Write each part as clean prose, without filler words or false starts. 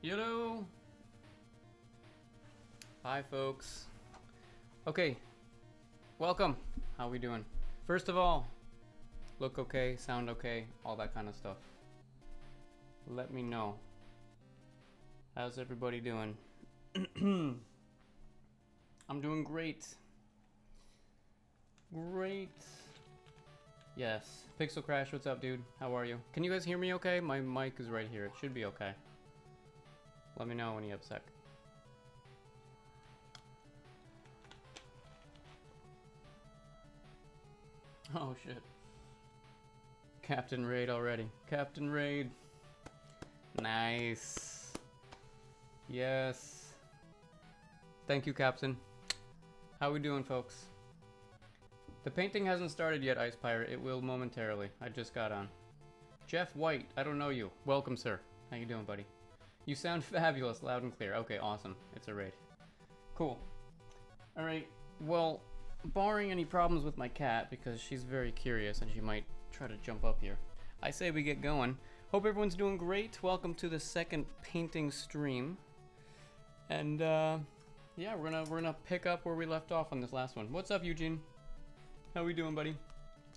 Hello. Hi, folks. Okay, welcome. How we doing? First of all, look okay, sound okay, all that kind of stuff. Let me know. How's everybody doing? I'm doing great. Great. Yes. Pixel Crash, what's up, dude? How are you? Can you guys hear me okay? My mic is right here. It should be okay. Let me know when you have a sec. Oh, shit. Captain Raid already. Captain Raid. Nice. Yes. Thank you, Captain. How we doing, folks? The painting hasn't started yet, Ice Pirate. It will momentarily. I just got on. Jeff White, I don't know you. Welcome, sir. How you doing, buddy? You sound fabulous, loud and clear. Okay, awesome. It's a raid. Cool. Alright, well, barring any problems with my cat, because she's very curious and she might try to jump up here, I say we get going. Hope everyone's doing great. Welcome to the second painting stream. And, yeah, we're gonna pick up where we left off on this last one. What's up, Eugene? How we doing, buddy?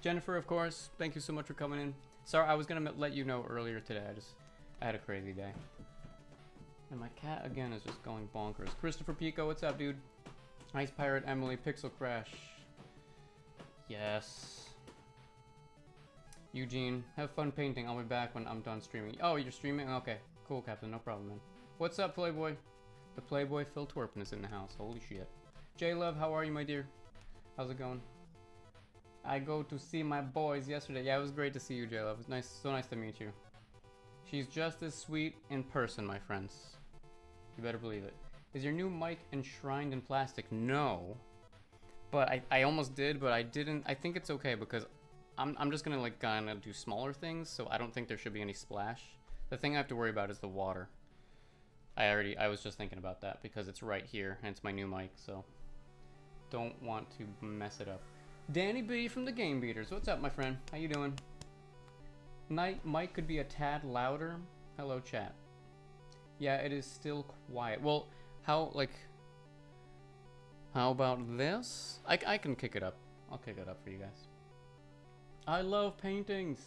Jennifer, of course, thank you so much for coming in. Sorry, I was gonna let you know earlier today. I had a crazy day. And my cat, again, is just going bonkers. Christopher Pico, what's up, dude? Ice Pirate, Emily, Pixel Crash. Yes. Eugene, have fun painting. I'll be back when I'm done streaming. Oh, you're streaming? Okay, cool, Captain, no problem, man. What's up, Playboy? The Playboy Phil Twerpin is in the house. Holy shit. J-Love, how are you, my dear? How's it going? I go to see my boys yesterday. Yeah, it was great to see you, J-Love. It's nice, so nice to meet you. She's just as sweet in person, my friends. You better believe it. Is your new mic enshrined in plastic? No. But I almost did, but I didn't. I think it's okay because I'm just gonna like kinda do smaller things, so I don't think there should be any splash. The thing I have to worry about is the water. I was just thinking about that because it's right here and it's my new mic, so don't want to mess it up. Danny B from the Game Beaters. What's up, my friend? How you doing? Mic could be a tad louder. Hello, chat. Yeah, it is still quiet. Well, how about this? I can kick it up. I'll kick it up for you guys. I love paintings.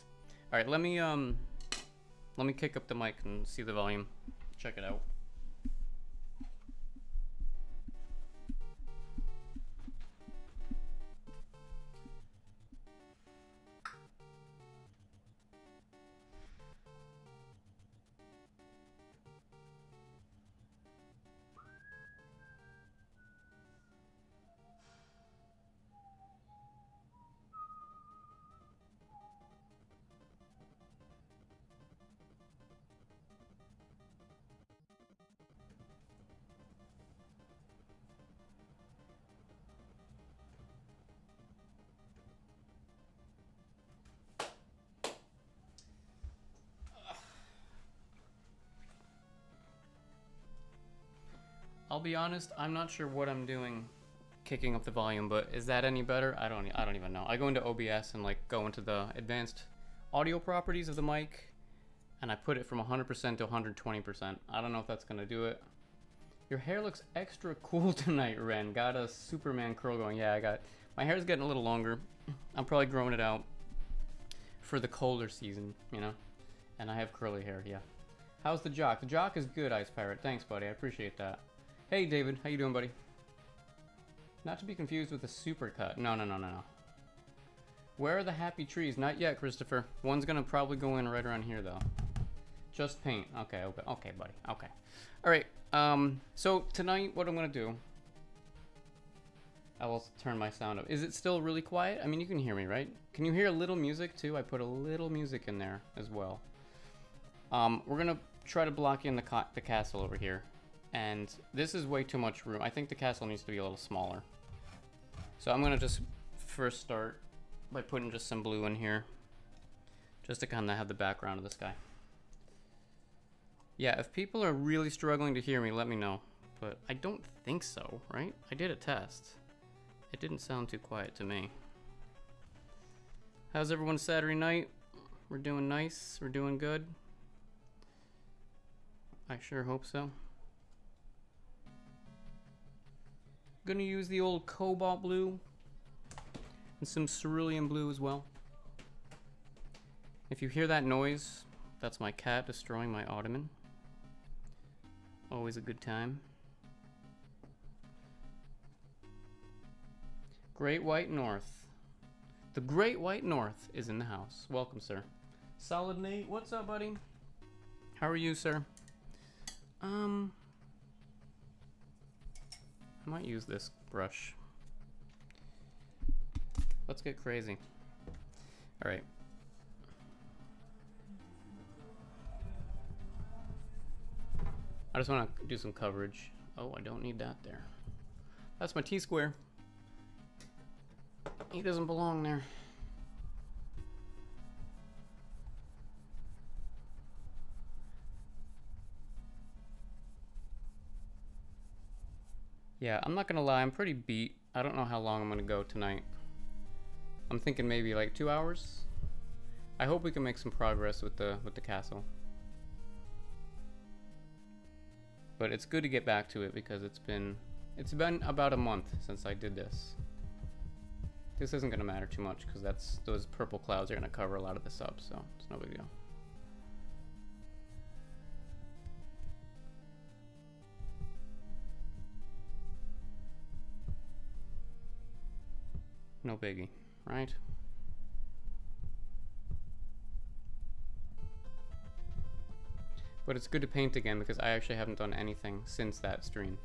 All right, let me kick up the mic and see the volume. Check it out. I'll be honest, I'm not sure what I'm doing kicking up the volume, but is that any better? I don't even know. I go into OBS and like go into the advanced audio properties of the mic and I put it from 100% to 120%. I don't know if that's gonna do it. Your hair looks extra cool tonight, Ren. Got a Superman curl going. Yeah, my hair's getting a little longer. I'm probably growing it out for the colder season, you know? And I have curly hair, yeah. How's the jock? The jock is good, Ice Pirate. Thanks, buddy. I appreciate that. Hey, David. How you doing, buddy? Not to be confused with a supercut. No. Where are the happy trees? Not yet, Christopher. One's gonna probably go in right around here, though. Just paint. Okay, buddy. Okay. All right. So tonight, what I'm gonna do, I will turn my sound up. Is it still really quiet? I mean, you can hear me, right? Can you hear a little music too? I put a little music in there as well. We're gonna try to block in the castle over here. And this is way too much room. I think the castle needs to be a little smaller. So I'm gonna just first start by putting just some blue in here. Just to kind of have the background of this guy. Yeah, if people are really struggling to hear me, let me know. But I don't think so, right? I did a test. It didn't sound too quiet to me. How's everyone Saturday night? We're doing nice. We're doing good. I sure hope so. Gonna use the old cobalt blue and some cerulean blue as well. If you hear that noise, that's my cat destroying my ottoman. Always a good time. Great White North. The Great White North is in the house. Welcome, sir. Solid Nate, what's up, buddy? How are you, sir? I might use this brush. Let's get crazy. All right. I just want to do some coverage. Oh, I don't need that there. That's my T-square. He doesn't belong there. Yeah, I'm not gonna lie, I'm pretty beat. I don't know how long I'm gonna go tonight. I'm thinking maybe like 2 hours. I hope we can make some progress with the castle. But it's good to get back to it because it's been about a month since I did this. This isn't gonna matter too much because those purple clouds are gonna cover a lot of this up, so it's no big deal. No biggie, right? But it's good to paint again because I actually haven't done anything since that stream.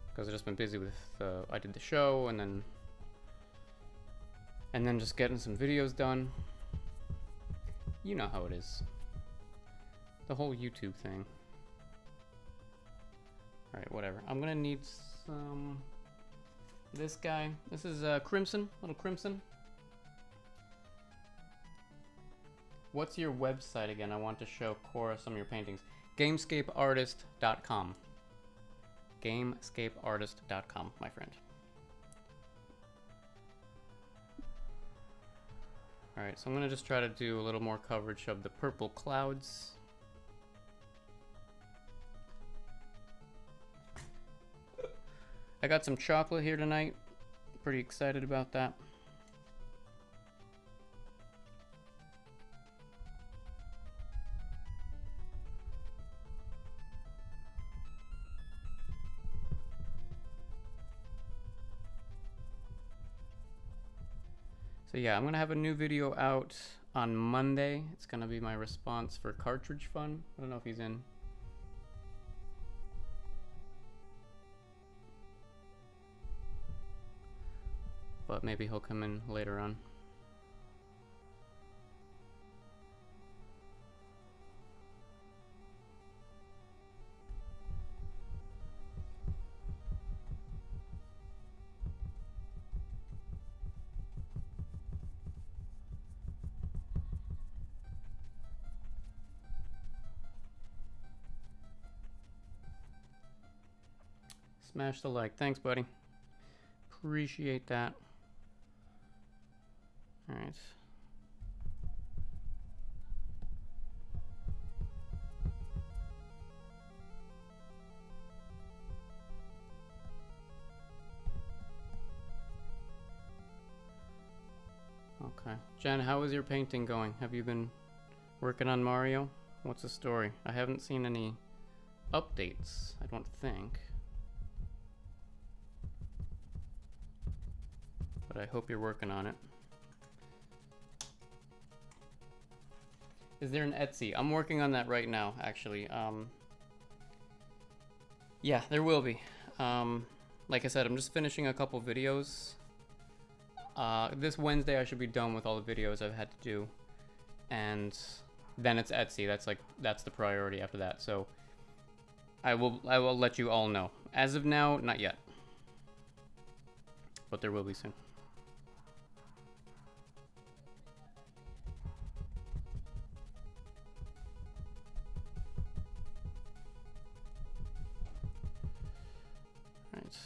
Because I've just been busy with, I did the show and then just getting some videos done. You know how it is. The whole YouTube thing. Alright, whatever. I'm gonna need some... This guy. This is Crimson. Little Crimson. What's your website again? I want to show Cora some of your paintings. Gamescapeartist.com. Gamescapeartist.com, my friend. Alright, so I'm gonna just try to do a little more coverage of the purple clouds. I got some chocolate here tonight. Pretty excited about that. So yeah, I'm gonna have a new video out on Monday. It's gonna be my response for Cartridge Fun. I don't know if he's in. But maybe he'll come in later on. Smash the like. Thanks, buddy. Appreciate that. All right. Okay. Jen, how is your painting going? Have you been working on Mario? What's the story? I haven't seen any updates, I don't think. But I hope you're working on it. Is there an Etsy? I'm working on that right now, actually. Yeah, there will be. Like I said, I'm just finishing a couple videos. This Wednesday I should be done with all the videos I've had to do. And then it's Etsy. That's the priority after that. So I will let you all know. As of now, not yet. But there will be soon. Right.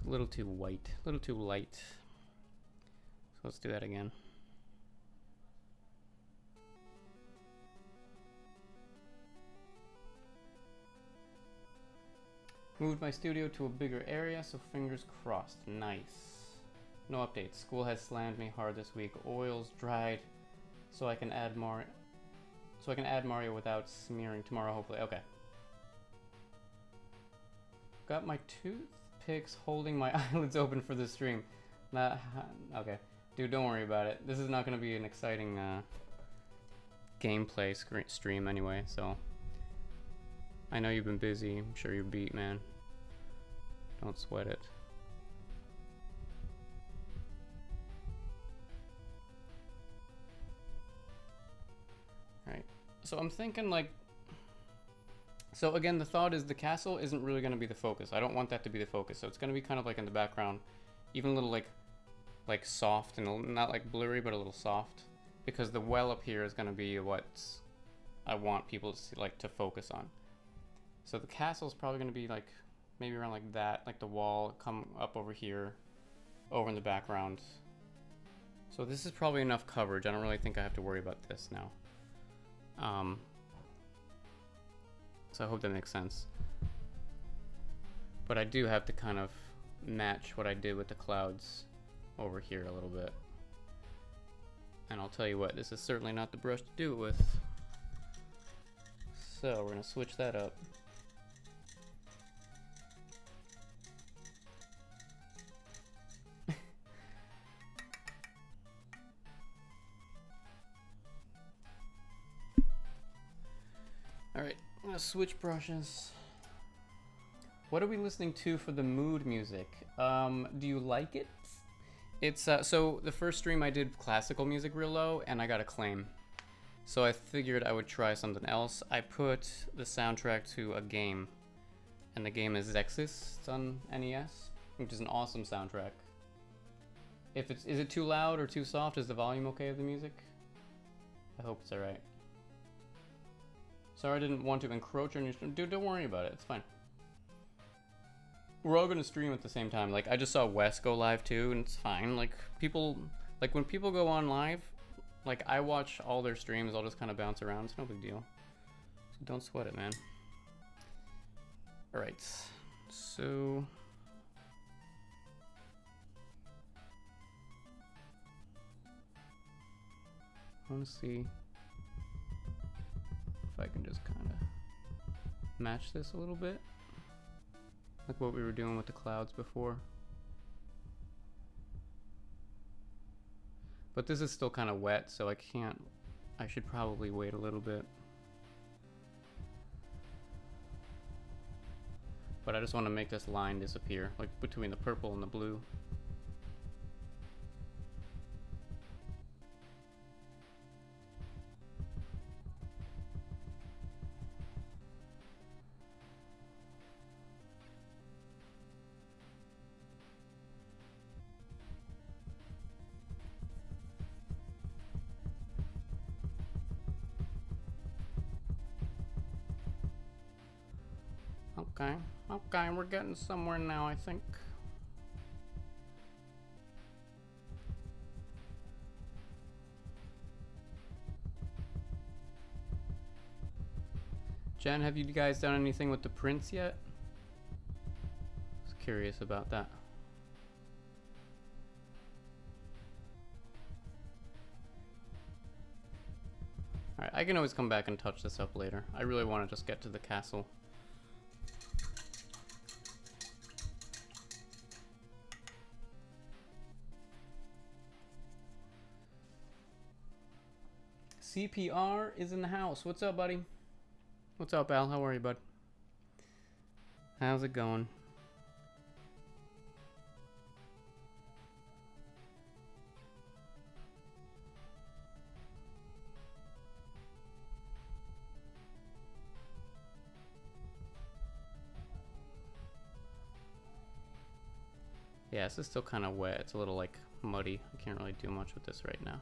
A little too white, a little too light. So let's do that again. Moved my studio to a bigger area, so fingers crossed. Nice. No updates. School has slammed me hard this week. Oil's dried, so I can add more. So I can add Mario without smearing tomorrow, hopefully. Okay. Got my toothpicks holding my eyelids open for the stream. Okay. Dude, don't worry about it. This is not going to be an exciting gameplay stream anyway, so. I know you've been busy. I'm sure you're beat, man. Don't sweat it. Alright. So I'm thinking like... So again, the thought is the castle isn't really going to be the focus. I don't want that to be the focus. So it's going to be kind of like in the background. Even a little like soft and not like blurry, but a little soft. Because the well up here is going to be what I want people to see, like to focus on. So the castle is probably going to be like maybe around like that, like the wall come up over here, over in the background. So this is probably enough coverage. I don't really think I have to worry about this now. So I hope that makes sense. But I do have to kind of match what I did with the clouds over here a little bit. And I'll tell you what, this is certainly not the brush to do it with. So we're going to switch that up. Alright, I'm gonna switch brushes. What are we listening to for the mood music? Do you like it? It's, so the first stream I did classical music real low and I got a claim. So I figured I would try something else. I put the soundtrack to a game. And the game is Zexis. It's on NES, which is an awesome soundtrack. Is it too loud or too soft? Is the volume okay of the music? I hope it's alright. Sorry I didn't want to encroach on your stream. Dude, don't worry about it. It's fine. We're all gonna stream at the same time. Like, I just saw Wes go live too, and it's fine. Like, people... Like, when people go on live, like, I watch all their streams. I'll just kind of bounce around. It's no big deal. So don't sweat it, man. Alright. So... I want to see... I can just kind of match this a little bit, like what we were doing with the clouds before. But this is still kind of wet, so I should probably wait a little bit. But I just want to make this line disappear, like between the purple and the blue. Okay, we're getting somewhere now, I think. Jen, have you guys done anything with the prints yet? I was curious about that. Alright, I can always come back and touch this up later. I really want to just get to the castle. CPR is in the house. What's up, buddy? What's up, Al? How are you, bud? How's it going? Yeah, this is still kind of wet. It's a little, like, muddy. I can't really do much with this right now.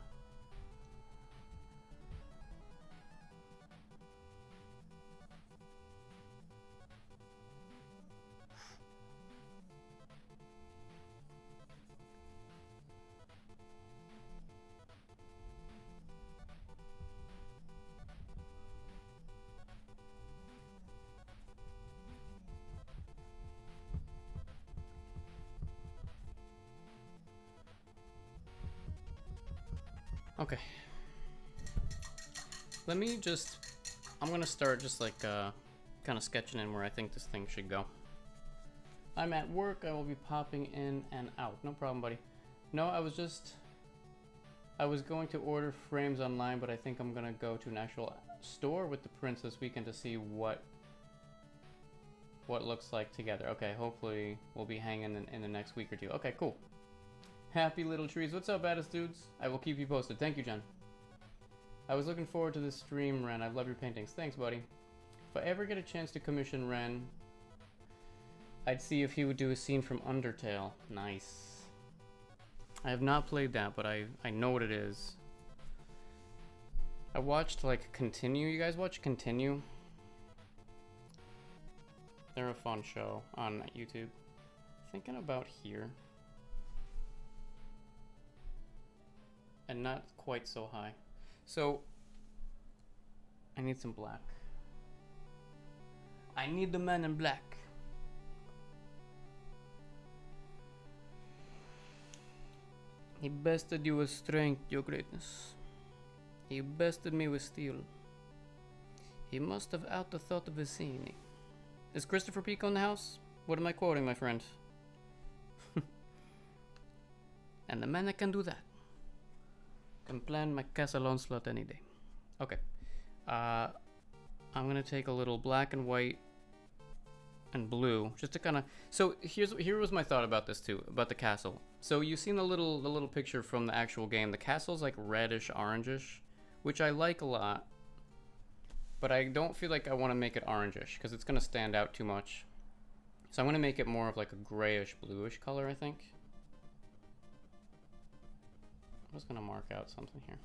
Okay. Let me just... I'm gonna start just like kind of sketching in where I think this thing should go. I'm at work. I will be popping in and out. No problem, buddy. No, I was going to order frames online, but I think I'm gonna go to an actual store with the prints this weekend to see what looks like together. Okay, hopefully we'll be hanging in the next week or two. Okay, cool. Happy little trees. What's up, baddest dudes? I will keep you posted. Thank you, Jen. I was looking forward to this stream, Ren. I love your paintings. Thanks, buddy. If I ever get a chance to commission Ren, I'd see if he would do a scene from Undertale. Nice. I have not played that, but I know what it is. I watched, like, Continue. You guys watch Continue? They're a fun show on YouTube. Thinking about here. And not quite so high. So, I need some black. I need the man in black. He bested you with strength, your greatness. He bested me with steel. He must have out-thought of his scene. Is Christopher Pico in the house? What am I quoting, my friend? And the man that can do that can plan my castle onslaught any day. Okay. I'm gonna take a little black and white and blue just to kind of... So here was my thought about this too, about the castle. So you've seen the little picture from the actual game. The castle's like reddish orangish, which I like a lot, but I don't feel like I want to make it orangish because it's gonna stand out too much. So I'm gonna make it more of like a grayish bluish color, I think. I was gonna mark out something here.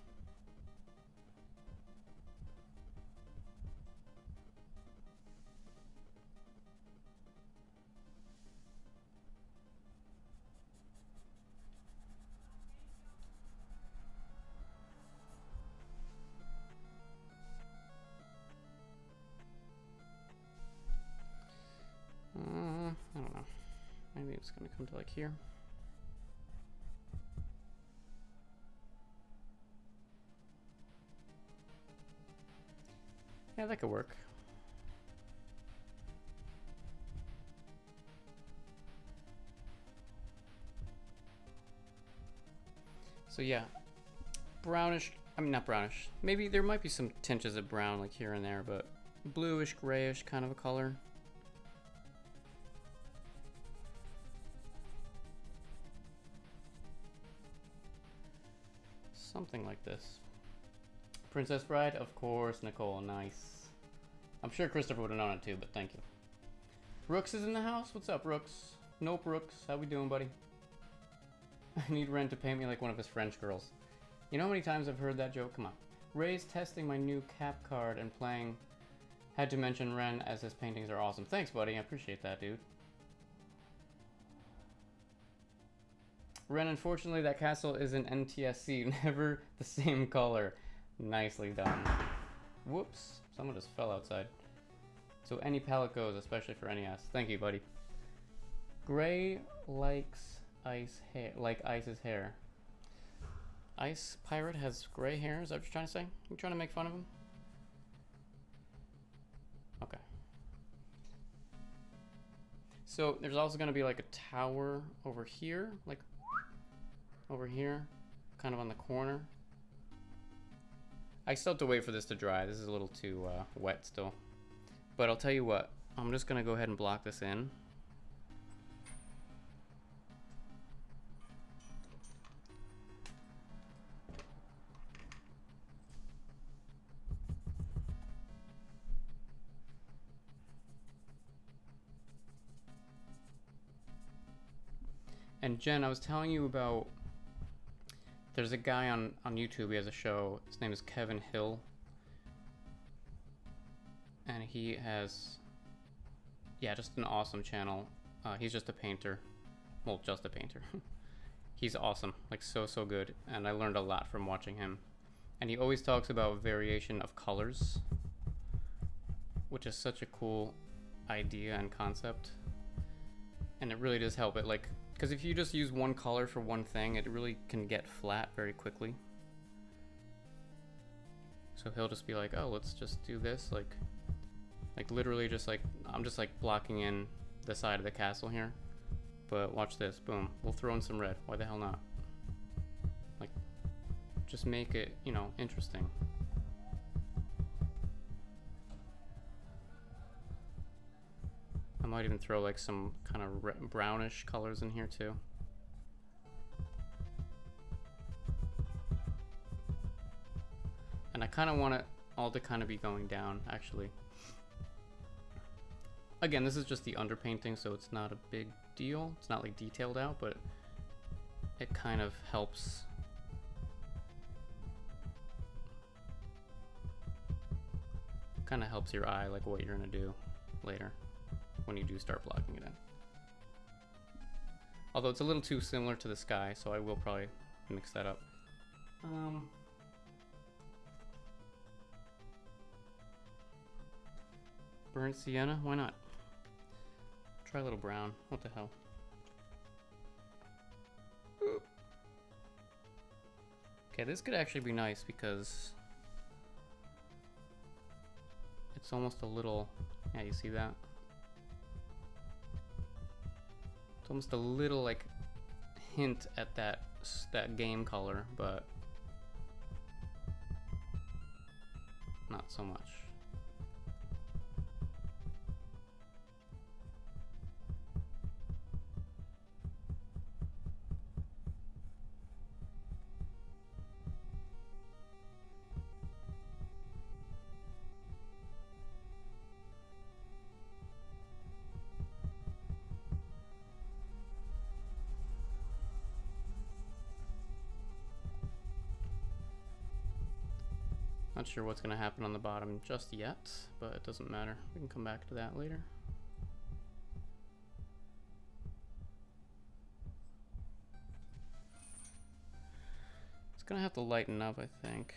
I don't know. Maybe it's gonna come to like here. Yeah, that could work. So yeah, brownish, I mean not brownish, maybe there might be some tinges of brown like here and there, but bluish, grayish kind of a color. Something like this. Princess Bride? Of course, Nicole. Nice. I'm sure Christopher would have known it too, but thank you. Rooks is in the house? What's up, Rooks? Nope, Rooks. How we doing, buddy? I need Ren to paint me like one of his French girls. You know how many times I've heard that joke? Come on. Ray's testing my new cap card and playing. Had to mention Ren as his paintings are awesome. Thanks, buddy. I appreciate that, dude. Ren, unfortunately, that castle is an NTSC. Never the same color. Nicely done. Whoops. Someone just fell outside. So any palette goes, especially for NES. Thank you, buddy. Gray likes ice hair, like Ice's hair. Ice Pirate has gray hair? Is that what you're trying to say? You trying to make fun of him? Okay. So there's also going to be like a tower over here, like over here, kind of on the corner. I still have to wait for this to dry. This is a little too wet still. But I'll tell you what, I'm just gonna go ahead and block this in. And Jen, I was telling you about, there's a guy on YouTube, he has a show, his name is Kevin Hill. And he has, yeah, just an awesome channel. He's just a painter. Well, just a painter. He's awesome, like so good. And I learned a lot from watching him. And he always talks about variation of colors, which is such a cool idea and concept. And it really does help it, like, because if you just use one color for one thing, it really can get flat very quickly. So he'll just be like, oh, let's just do this, like literally just like, I'm just like blocking in the side of the castle here. But watch this, boom, we'll throw in some red, why the hell not? Like, just make it, you know, interesting. I might even throw like some kind of brownish colors in here too. And I kind of want it all to kind of be going down, actually. Again, this is just the underpainting, so it's not a big deal. It's not like detailed out, but it kind of helps. Kind of helps your eye, like what you're gonna do later when you do start blocking it in. Although it's a little too similar to the sky, so I will probably mix that up. Burnt sienna? Why not? Try a little brown. What the hell? Oop. Okay, this could actually be nice because it's almost a little... Yeah, you see that? It's almost a little like hint at that game color, but not so much. Not sure what's gonna happen on the bottom just yet, but it doesn't matter. We can come back to that later. It's gonna have to lighten up, I think.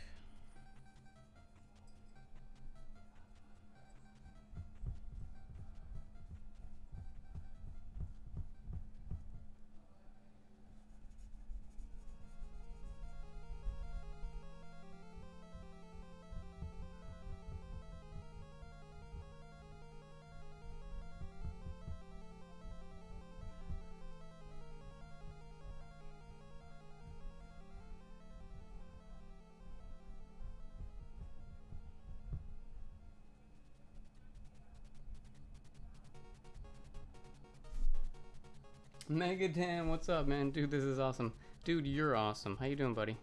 Megadan, what's up, man? Dude, this is awesome. Dude, you're awesome. How you doing, buddy?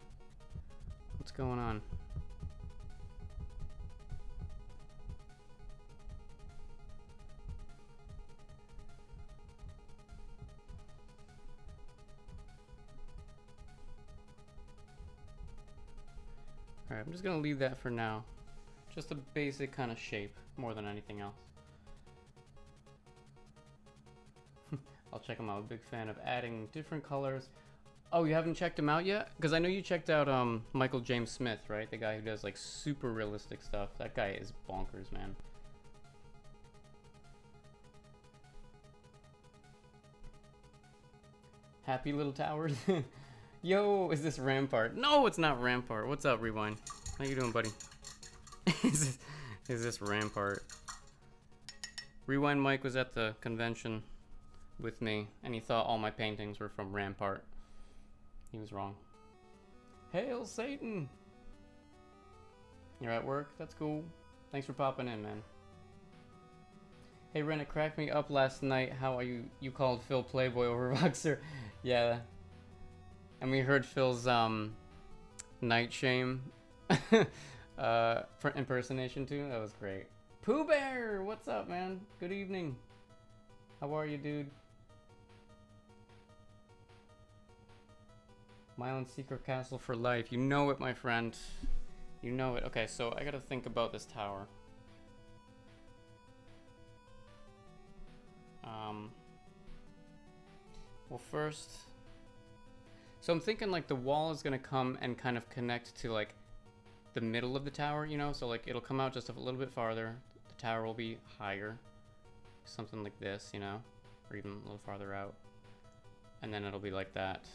What's going on? Alright, I'm just gonna leave that for now. Just a basic kind of shape, more than anything else. I'll check them out. I'm a big fan of adding different colors. Oh, you haven't checked him out yet? Because I know you checked out Michael James Smith, right? The guy who does like super realistic stuff. That guy is bonkers, man. Happy little towers. Yo, is this Rampart? No, it's not Rampart. What's up, Rewind? How you doing, buddy? is this Rampart? Rewind Mike was at the convention with me, and he thought all my paintings were from Rampart. He was wrong. Hail Satan! You're at work? That's cool. Thanks for popping in, man. Hey Ren, it cracked me up last night how you called Phil Playboy over Voxer. Yeah. And we heard Phil's Night Shame impersonation too. That was great. Pooh Bear! What's up, man? Good evening. How are you, dude? Milon Secret Castle for life. You know it, my friend. You know it. Okay, so I gotta think about this tower. Well, first... So I'm thinking like the wall is gonna come and kind of connect to like the middle of the tower, you know? So like it'll come out just a little bit farther. The tower will be higher. Something like this, you know? Or even a little farther out. And then it'll be like that.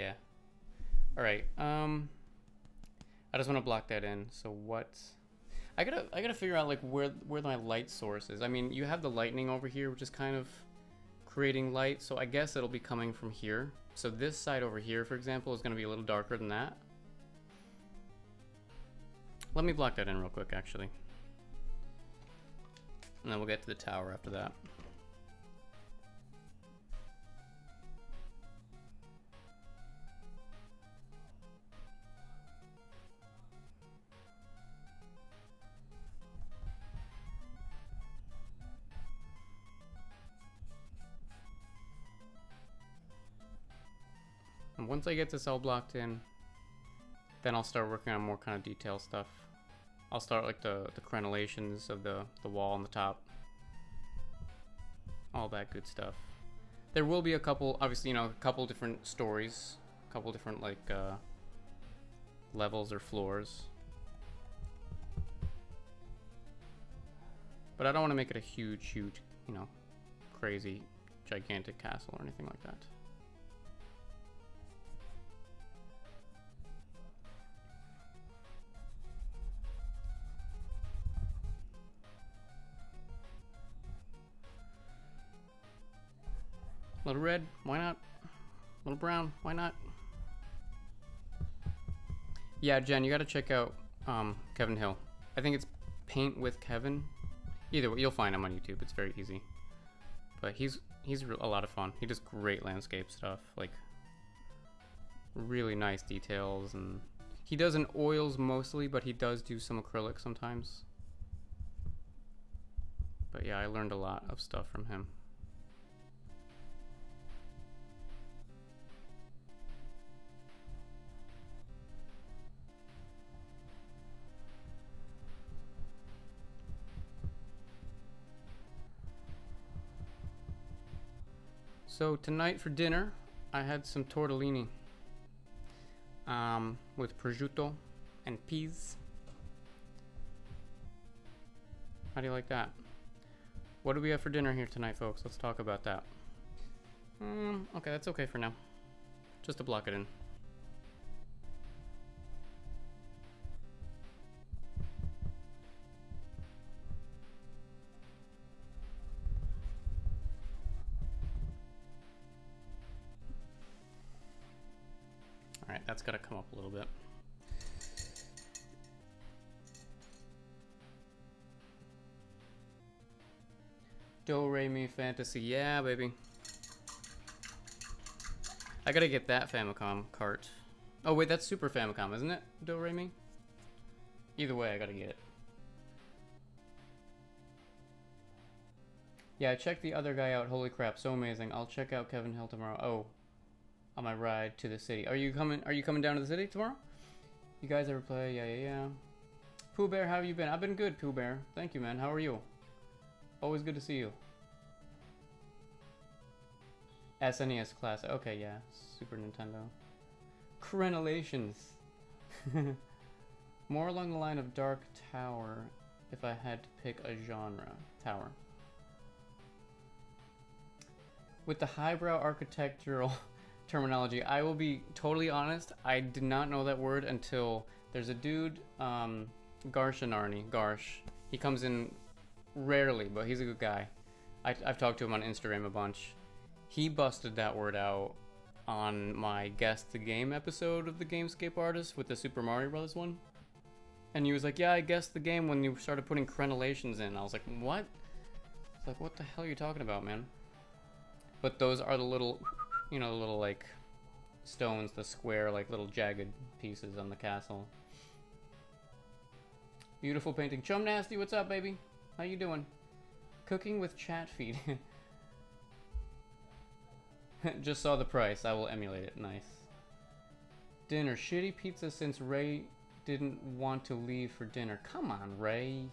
Yeah. All right. I just want to block that in. So what? I gotta figure out like where my light source is. I mean, you have the lightning over here, which is kind of creating light. So I guess it'll be coming from here. So this side over here, for example, is gonna be a little darker than that. Let me block that in real quick, actually. And then we'll get to the tower after that. And once I get this all blocked in, then I'll start working on more kind of detail stuff. I'll start like the crenellations of the wall on the top. All that good stuff. There will be a couple, obviously, you know, a couple different stories, a couple different like levels or floors. But I don't want to make it a huge, you know, crazy, gigantic castle or anything like that. Little red, why not? Little brown, why not? Yeah, Jen, you gotta check out Kevin Hill. I think it's Paint with Kevin. Either way, you'll find him on YouTube. It's very easy. But he's a lot of fun. He does great landscape stuff, like really nice details, and he does in oils mostly, but he does do some acrylic sometimes. But yeah, I learned a lot of stuff from him. So tonight for dinner, I had some tortellini with prosciutto and peas. How do you like that? What do we have for dinner here tonight, folks? Let's talk about that. Okay, that's okay for now. Just to block it in. Alright, that's got to come up a little bit. Do Re Mi Fantasy, yeah, baby. I gotta get that Famicom cart. Oh wait, that's Super Famicom, isn't it? Do Re Mi? Either way, I gotta get it. Yeah, I checked the other guy out. Holy crap, so amazing. I'll check out Kevin Hill tomorrow. Oh, on my ride to the city. Are you coming down to the city tomorrow? You guys ever play? Yeah. Pooh Bear, how have you been? I've been good, Pooh Bear. Thank you, man. How are you? Always good to see you. SNES Classic. Okay, yeah. Super Nintendo. Crenellations. More along the line of Dark Tower if I had to pick a genre. Tower. With the highbrow architectural terminology, I will be totally honest, I did not know that word until there's a dude, Garshanarni, Garsh. He comes in rarely, but he's a good guy. I've talked to him on Instagram a bunch. He busted that word out on my Guess the Game episode of the Gamescape Artist with the Super Mario Brothers one. And he was like, yeah, I guessed the game when you started putting crenellations in. I was like, what? It's like, what the hell are you talking about, man? But those are the little, you know, the little, like, stones, the square, like, little jagged pieces on the castle. Beautiful painting. Chum Nasty, what's up, baby? How you doing? Cooking with chat feed. Just saw the price. I will emulate it. Nice. Dinner. Shitty pizza since Ray didn't want to leave for dinner. Come on, Ray.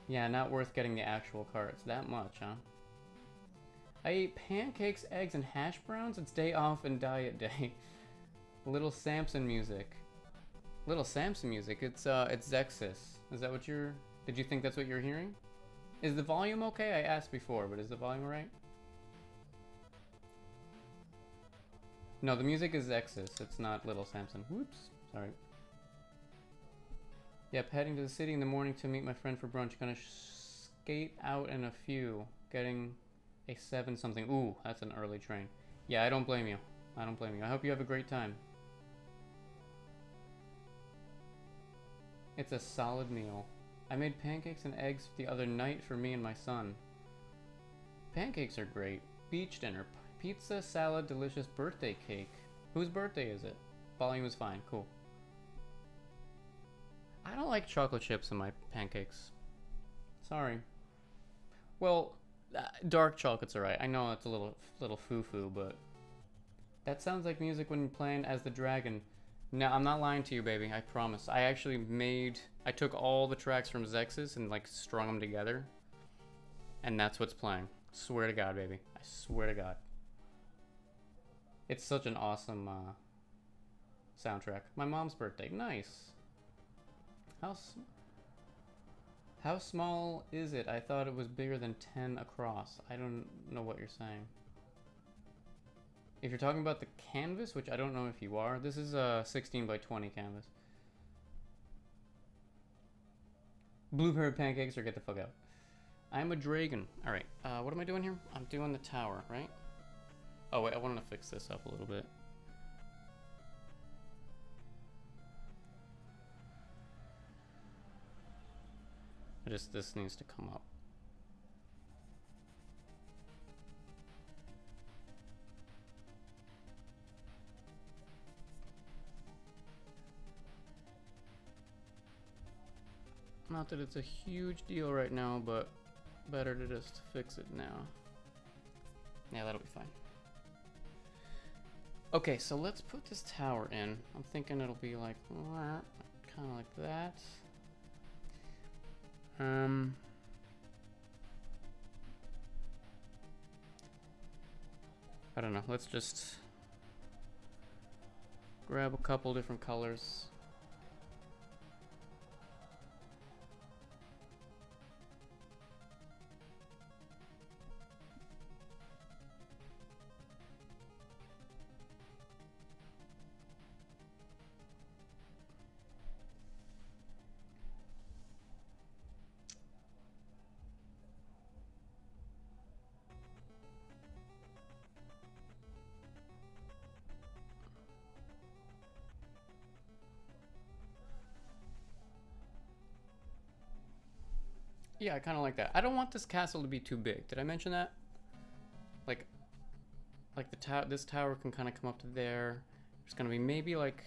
Yeah, not worth getting the actual carts. That much, huh? I ate pancakes, eggs, and hash browns. It's day off and diet day. Little Samson music. Little Samson music. It's Zexus. Is that what you're... Did you think that's what you're hearing? Is the volume okay? I asked before, but is the volume alright? No, the music is X's. It's not Little Samson. Whoops. Sorry. Yep, heading to the city in the morning to meet my friend for brunch. Gonna skate out in a few. Getting a 7-something. Ooh, that's an early train. Yeah, I don't blame you. I don't blame you. I hope you have a great time. It's a solid meal. I made pancakes and eggs the other night for me and my son. Pancakes are great. Beach dinner. Pizza, salad, delicious birthday cake. Whose birthday is it? Volume is fine. Cool. I don't like chocolate chips in my pancakes. Sorry. Well, dark chocolate's alright. I know it's a little foo-foo, but that sounds like music when you're playing as the dragon. No, I'm not lying to you, baby. I promise. I actually I took all the tracks from Zex's and like strung them together, and that's what's playing. Swear to God, baby. I swear to God. It's such an awesome soundtrack. My mom's birthday. Nice. How small is it? I thought it was bigger than 10 across. I don't know what you're saying. If you're talking about the canvas, which I don't know if you are, this is a 16 by 20 canvas. Blueberry pancakes or get the fuck out. I'm a dragon. Alright, what am I doing here? I'm doing the tower, right? Oh wait, I wanted to fix this up a little bit. This needs to come up. Not that it's a huge deal right now, but better to just fix it now. Yeah, that'll be fine. Okay, so let's put this tower in. I'm thinking it'll be like, kind of like that. I don't know, let's just grab a couple different colors. Yeah, I kind of like that. I don't want this castle to be too big. Did I mention that? Like this tower can kind of come up to there. There's gonna be maybe like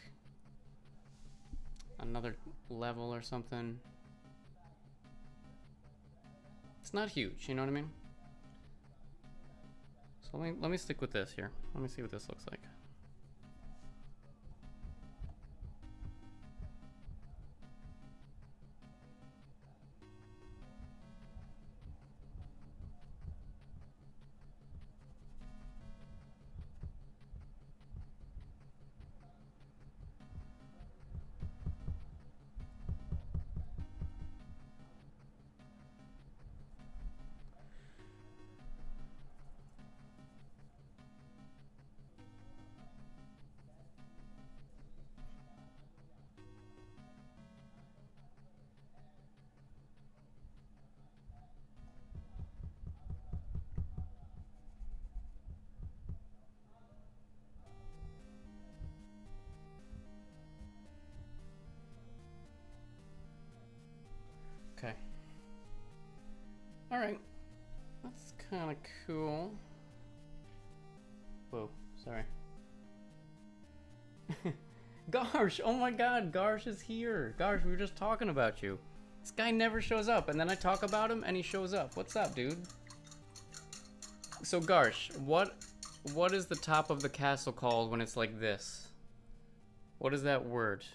another level or something. It's not huge, you know what I mean? So let me stick with this here. Let me see what this looks like. Okay. Alright. That's kind of cool. Whoa, sorry. Garsh! Oh my god, Garsh is here! Garsh, we were just talking about you. This guy never shows up, and then I talk about him, and he shows up. What's up, dude? So, Garsh, what is the top of the castle called when it's like this? What is that word?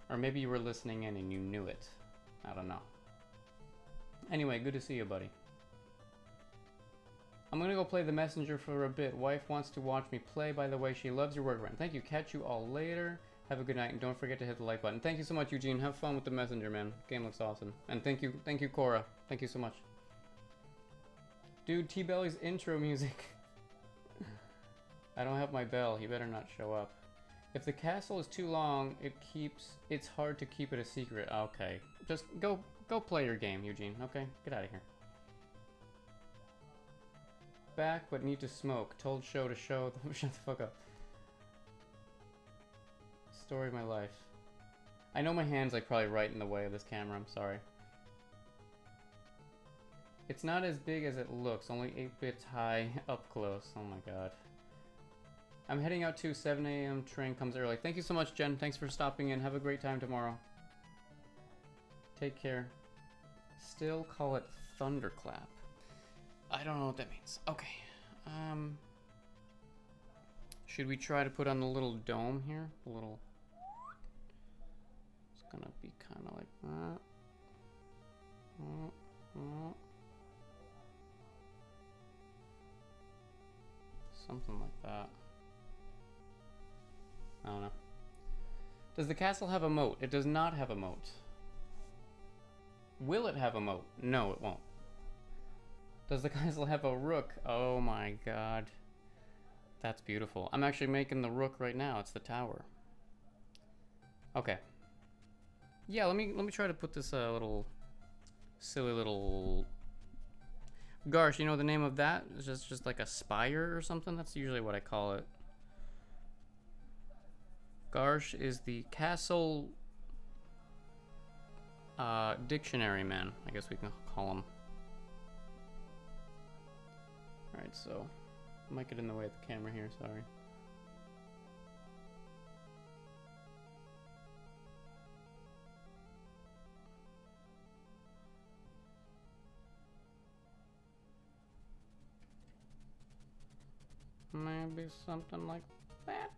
Or maybe you were listening in and you knew it. I don't know. Anyway, good to see you, buddy. I'm gonna go play the messenger for a bit. Wife wants to watch me play, by the way. She loves your work, Ren. Thank you. Catch you all later. Have a good night, and don't forget to hit the like button. Thank you so much, Eugene. Have fun with the messenger, man. Game looks awesome. And thank you, Cora. Thank you so much. Dude, T-Belly's intro music. I don't have my bell. He better not show up. If the castle is too long, it's hard to keep it a secret. Okay. Just go play your game, Eugene. Okay? Get out of here. Back, but need to smoke. Told show to show. Shut the fuck up. Story of my life. I know my hand's like probably right in the way of this camera. I'm sorry. It's not as big as it looks. Only 8 bits high up close. Oh my god. I'm heading out to 7 a.m. Train comes early. Thank you so much, Jen. Thanks for stopping in. Have a great time tomorrow. Take care. Still call it thunderclap. I don't know what that means. Okay. Should we try to put on the little dome here? The little... It's gonna be kind of like that. Something like that. I don't know. Does the castle have a moat? It does not have a moat. Will it have a moat? No, it won't. Does the castle have a rook? Oh my god. That's beautiful. I'm actually making the rook right now. It's the tower. Okay. Yeah, let me try to put this little silly little Garsh, you know the name of that? It's just like a spire or something? That's usually what I call it. Garsh is the castle dictionary man, I guess we can call him. Alright, so I might get in the way of the camera here, sorry. Maybe something like that.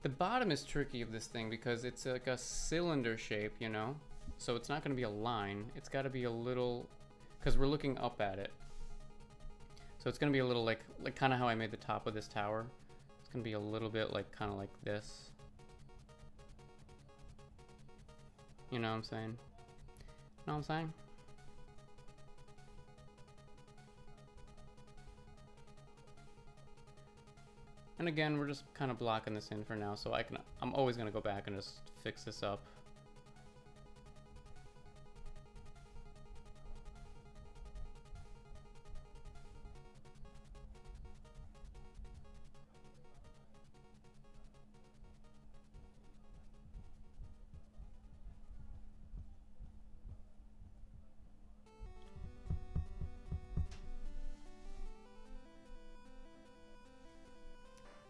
The bottom is tricky of this thing because it's like a cylinder shape, you know? So it's not going to be a line. It's got to be a little... Because we're looking up at it. So it's going to be a little like kind of how I made the top of this tower. It's going to be a little bit like kind of like this. You know what I'm saying? Know what I'm saying? And again, we're just kind of blocking this in for now, so I'm always gonna go back and just fix this up.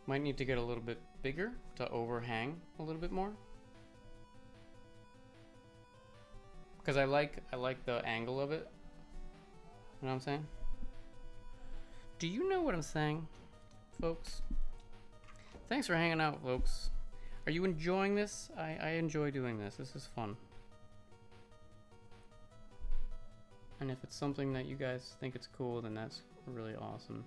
Might need to get a little bit bigger to overhang a little bit more. Because I like the angle of it. You know what I'm saying? Do you know what I'm saying, folks? Thanks for hanging out, folks. Are you enjoying this? I enjoy doing this. This is fun. And if it's something that you guys think it's cool, then that's really awesome.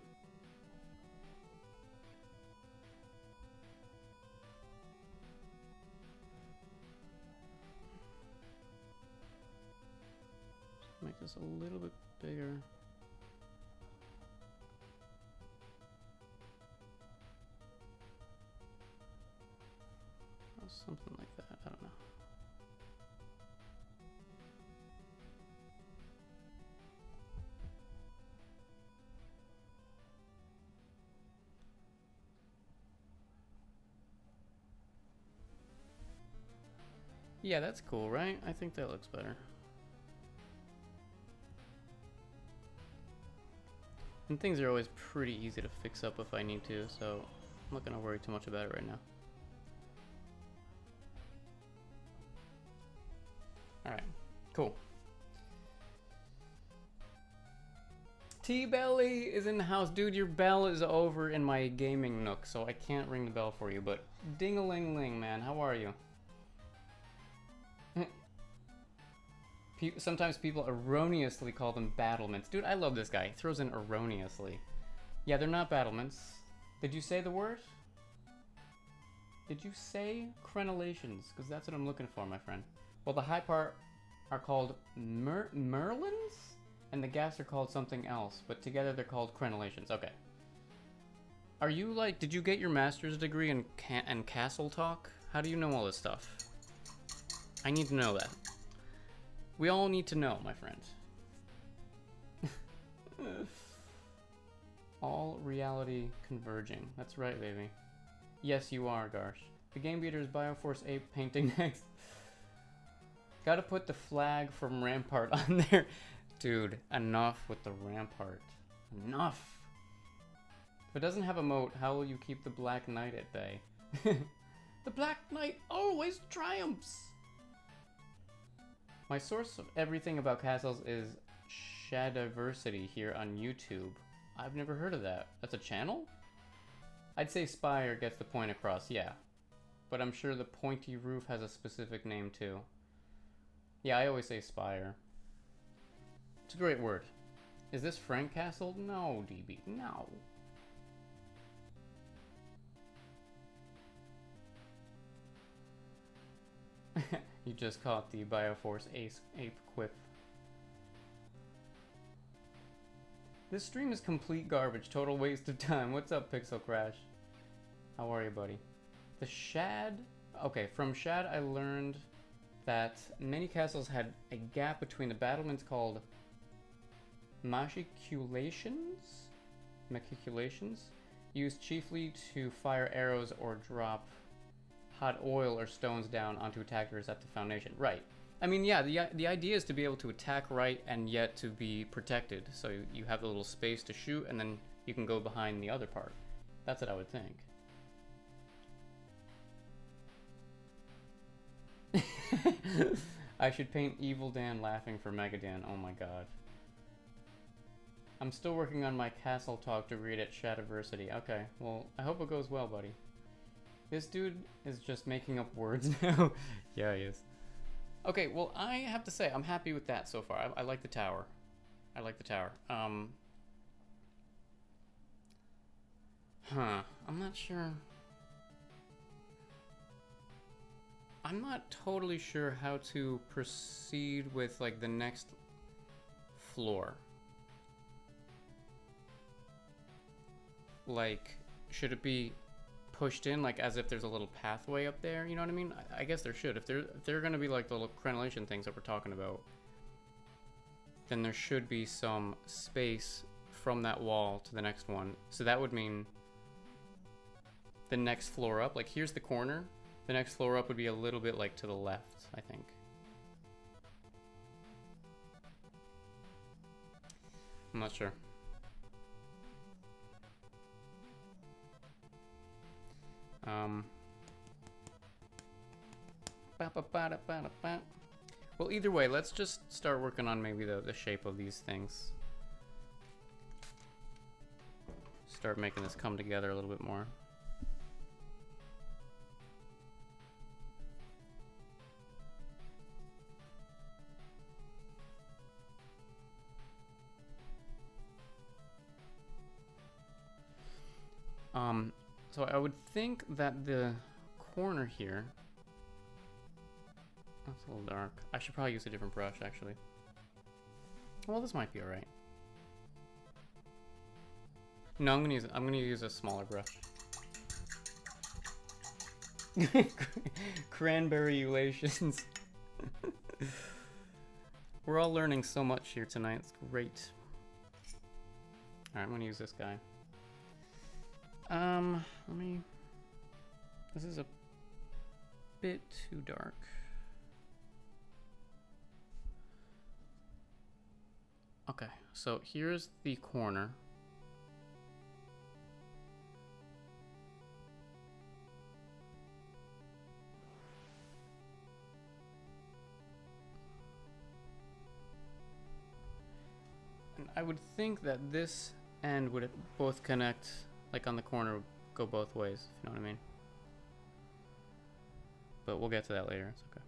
Make this a little bit bigger. Or something like that, I don't know. Yeah, that's cool, right? I think that looks better. And things are always pretty easy to fix up if I need to, so I'm not gonna worry too much about it right now. Alright, cool. T-Belly is in the house. Dude, your bell is over in my gaming nook, so I can't ring the bell for you, but ding-a-ling-ling, man, how are you? Sometimes people erroneously call them battlements. Dude, I love this guy. He throws in erroneously. Yeah, they're not battlements. Did you say the word? Did you say crenellations? Because that's what I'm looking for, my friend. Well, the high part are called Merlins, and the gaps are called something else, but together they're called crenellations. Okay. Are you like, did you get your master's degree in castle talk? How do you know all this stuff? I need to know that. We all need to know, my friend. All reality converging. That's right, baby. Yes, you are, Garsh. The Game Beater's Bioforce Ape painting next. Gotta put the flag from Rampart on there. Dude, enough with the Rampart. Enough. If it doesn't have a moat, how will you keep the Black Knight at bay? The Black Knight always triumphs! My source of everything about castles is Shadiversity here on YouTube. I've never heard of that. That's a channel? I'd say Spire gets the point across, yeah. But I'm sure the pointy roof has a specific name too. Yeah, I always say Spire. It's a great word. Is this Frank Castle? No, DB, no. You just caught the Bioforce Ape quip. This stream is complete garbage, total waste of time. What's up, Pixel Crash? How are you, buddy? The Shad... Okay, from Shad I learned that many castles had a gap between the battlements called machiculations, used chiefly to fire arrows or drop hot oil or stones down onto attackers at the foundation. Right. I mean, yeah, the idea is to be able to attack right and yet to be protected. So you have a little space to shoot and then you can go behind the other part. That's what I would think. I should paint Evil Dan laughing for Megadan. Oh my god. I'm still working on my Castle Talk to read at Shadiversity. Okay, well, I hope it goes well, buddy. This dude is just making up words now. Yeah, he is. Okay, well, I have to say, I'm happy with that so far. I like the tower. I like the tower. I'm not sure. I'm not totally sure how to proceed with, like, the next floor. Like, should it be pushed in, like, as if there's a little pathway up there? You know what I mean? I guess there should. If they're gonna be, like, the little crenellation things that we're talking about, then there should be some space from that wall to the next one. So that would mean the next floor up. Like, here's the corner. The next floor up would be a little bit, like, to the left, I think. I'm not sure. Well, either way, let's just start working on maybe the shape of these things. Start making this come together a little bit more. So I would think that the corner here, that's a little dark. I should probably use a different brush, actually. Well, this might be all right. No, I'm gonna use a smaller brush. Cranberry-ulations. We're all learning so much here tonight. It's great. All right, I'm gonna use this guy. This is a bit too dark. Okay, so here's the corner. And I would think that this end would both connect, like on the corner, go both ways, if you know what I mean. But we'll get to that later, it's okay.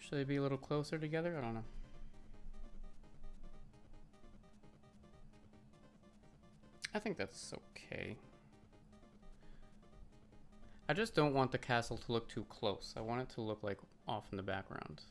Should they be a little closer together? I don't know. I think that's okay. I just don't want the castle to look too close. I want it to look like off in the background.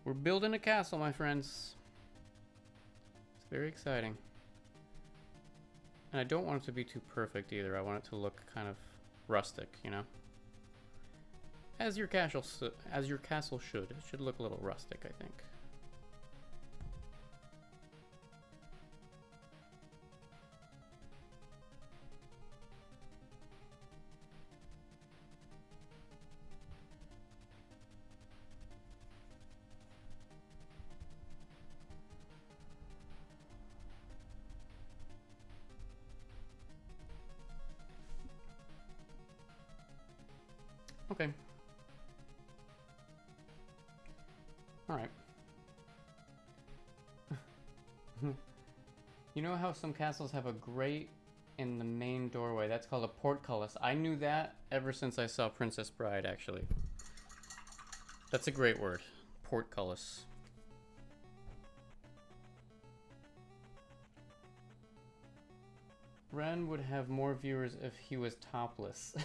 We're building a castle, my friends. It's very exciting. And I don't want it to be too perfect either. I want it to look kind of rustic, you know? As your castle should. It should look a little rustic, I think. Okay. Alright. You know how some castles have a grate in the main doorway? That's called a portcullis. I knew that ever since I saw Princess Bride, actually. That's a great word. Portcullis. Ren would have more viewers if he was topless.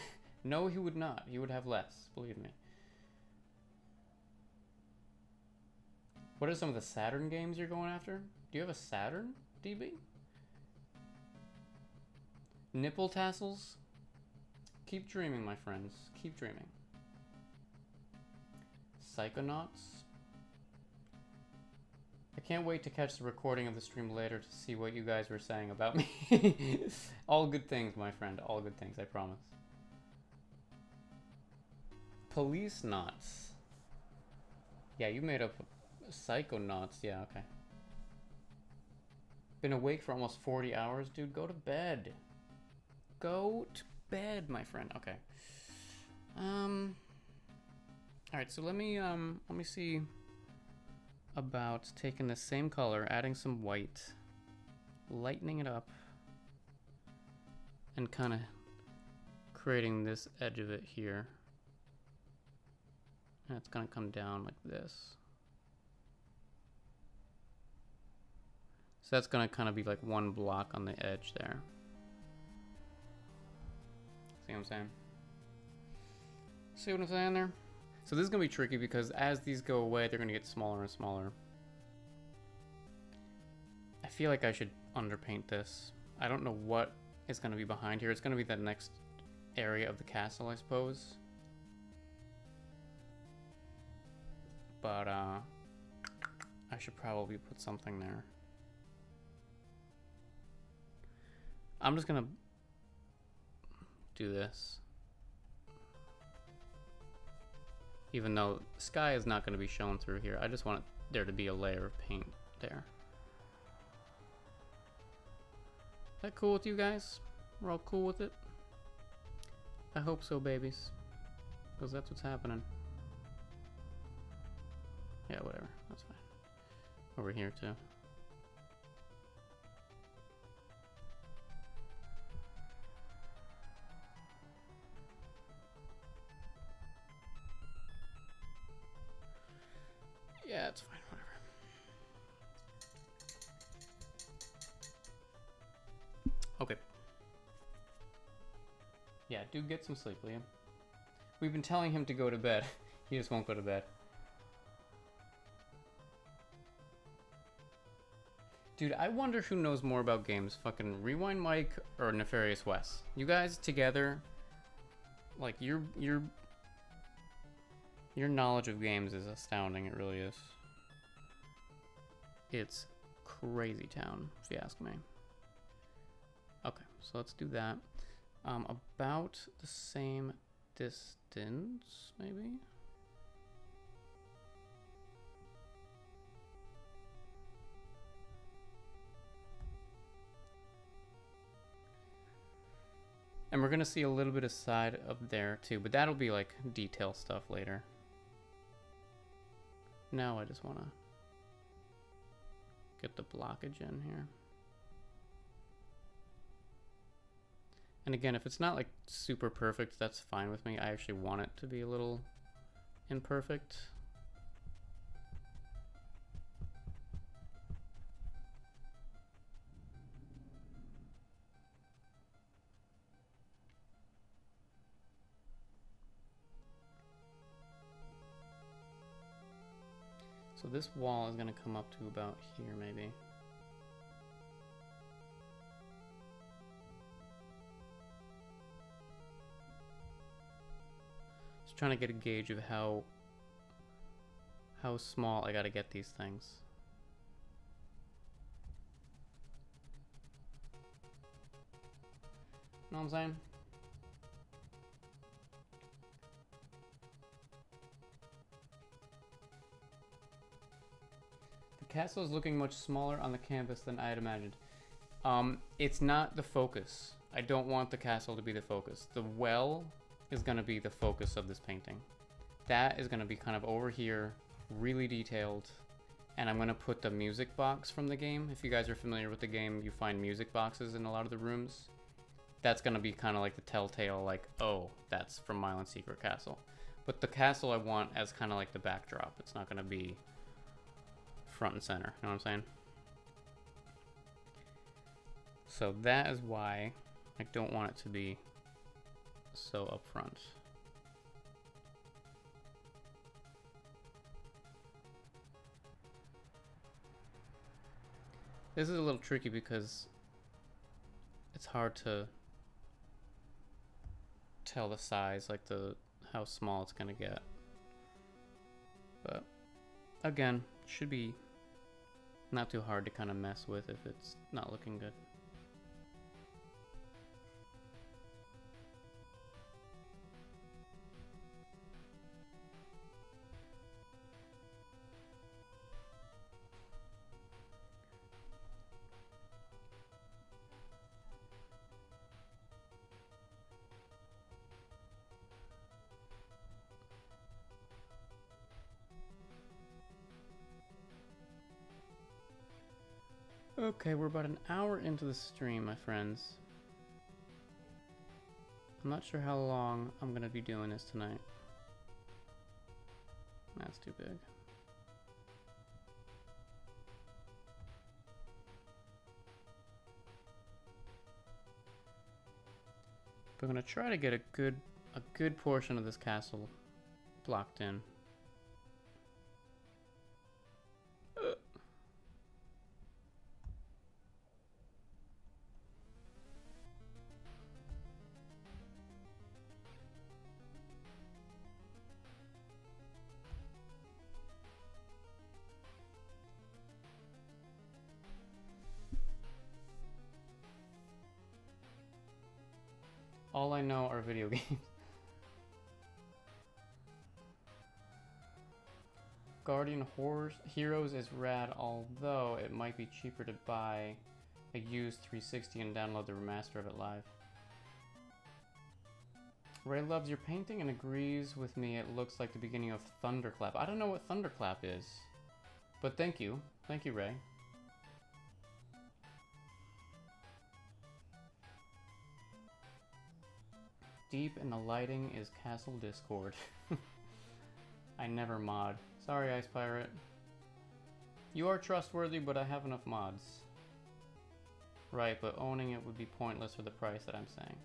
No, he would not. He would have less, believe me. What are some of the Saturn games you're going after? Do you have a Saturn, DB? Nipple tassels? Keep dreaming, my friends. Keep dreaming. Psychonauts? I can't wait to catch the recording of the stream later to see what you guys were saying about me. All good things, my friend. All good things, I promise. Police knots. Yeah, you made up Psychonauts. Yeah, okay. Been awake for almost 40 hours, dude. Go to bed. Go to bed, my friend. Okay. Alright, so let me see about taking the same color, adding some white, lightening it up, and kind of creating this edge of it here. And it's gonna come down like this. So that's gonna kind of be like one block on the edge there. See what I'm saying? See what I'm saying there? So this is gonna be tricky because as these go away, they're gonna get smaller and smaller. I feel like I should underpaint this. I don't know what is gonna be behind here. It's gonna be the next area of the castle, I suppose. But I should probably put something there. I'm just gonna do this. Even though sky is not gonna be shown through here, I just want there to be a layer of paint there. Is that cool with you guys? We're all cool with it? I hope so, babies. Because that's what's happening. Yeah, whatever. That's fine. Over here, too. Yeah, it's fine. Whatever. Okay. Yeah, do get some sleep, Liam. We've been telling him to go to bed. He just won't go to bed. Dude, I wonder who knows more about games. Fucking Rewind Mike or Nefarious Wes. You guys together, like, your knowledge of games is astounding. It really is. It's crazy town, if you ask me. Okay, so let's do that. About the same distance, maybe? And we're gonna see a little bit of side up there too, but that'll be like detail stuff later. Now I just wanna get the blockage in here. And again, if it's not like super perfect, that's fine with me. I actually want it to be a little imperfect. So this wall is going to come up to about here maybe. Just trying to get a gauge of how small I got to get these things. Know what I'm saying? The castle is looking much smaller on the canvas than I had imagined. It's not the focus. I don't want the castle to be the focus. The well is going to be the focus of this painting. That is going to be kind of over here, really detailed. And I'm going to put the music box from the game. If you guys are familiar with the game, you find music boxes in a lot of the rooms. That's going to be kind of like the telltale, like, oh, that's from Milon's Secret Castle. But the castle I want as kind of like the backdrop. It's not going to be front and center, you know what I'm saying? So that is why I don't want it to be so up front. This is a little tricky because it's hard to tell the size, like how small it's gonna get. But again, should be not too hard to kind of mess with if it's not looking good. Okay, we're about an hour into the stream, my friends. I'm not sure how long I'm gonna be doing this tonight. That's too big. But I'm gonna try to get a good portion of this castle blocked in. All I know are video games. Guardian Heroes is rad, although it might be cheaper to buy a used 360 and download the remaster of it live. Ray loves your painting and agrees with me it looks like the beginning of Thunderclap. I don't know what Thunderclap is, but thank you. Thank you, Ray. Deep in the lighting is Castle Discord. I never mod. Sorry, Ice Pirate. You are trustworthy, but I have enough mods. Right, but owning it would be pointless for the price that I'm saying.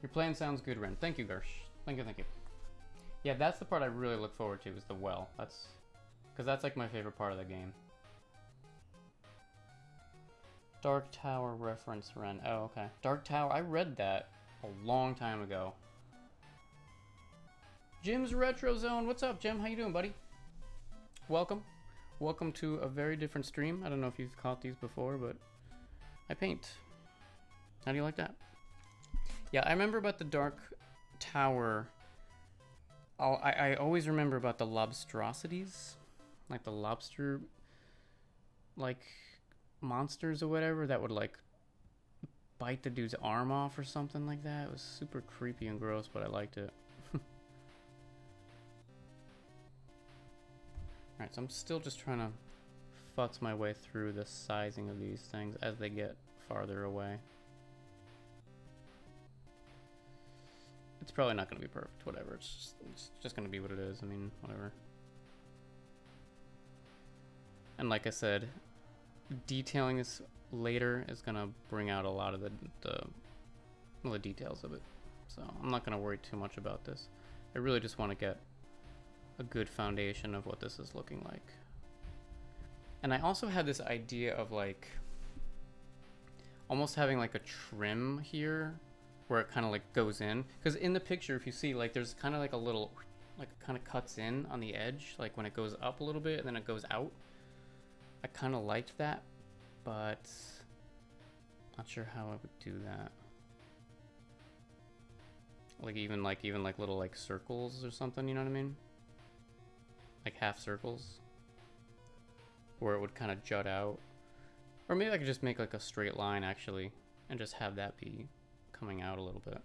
Your plan sounds good, Ren. Thank you, Gersh. Thank you, thank you. Yeah, that's the part I really look forward to, is the well. Because that's like my favorite part of the game. Dark Tower reference, Ren. Oh, okay. Dark Tower, I read that a long time ago. Jim's Retro Zone. What's up, Jim? How you doing, buddy? Welcome. Welcome to a very different stream. I don't know if you've caught these before, but I paint. How do you like that? Yeah, I remember about the Dark Tower. I always remember about the lobstrosities. Like the lobster, like, monsters or whatever that would like bite the dude's arm off or something like that. It was super creepy and gross, but I liked it. Alright, so I'm still just trying to futz my way through the sizing of these things as they get farther away. It's probably not going to be perfect, whatever. It's just going to be what it is. I mean, whatever. And like I said, detailing this later is going to bring out a lot of the details of it. So I'm not going to worry too much about this. I really just want to get a good foundation of what this is looking like. And I also had this idea of like almost having like a trim here where it kind of like goes in, because in the picture if you see, like there's kind of like a little, like it kind of cuts in on the edge, like when it goes up a little bit and then it goes out. I kind of liked that, but not sure how I would do that. Like even like little like circles or something, you know what I mean? Like half circles where it would kind of jut out. Or maybe I could just make like a straight line actually and just have that be coming out a little bit.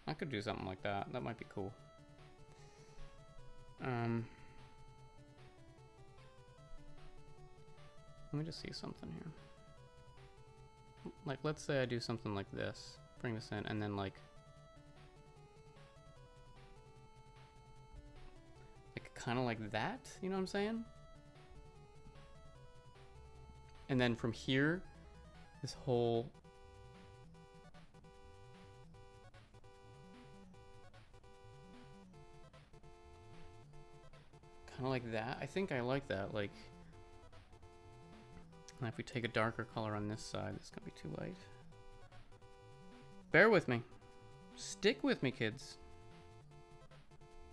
I could do something like that. That might be cool. Let me just see something here. Like, let's say I do something like this. Bring this in, and then like kind of like that, you know what I'm saying? And then from here, this whole kind of like that. I think I like that. Like, and if we take a darker color on this side, it's gonna be too light. Bear with me. Stick with me, kids.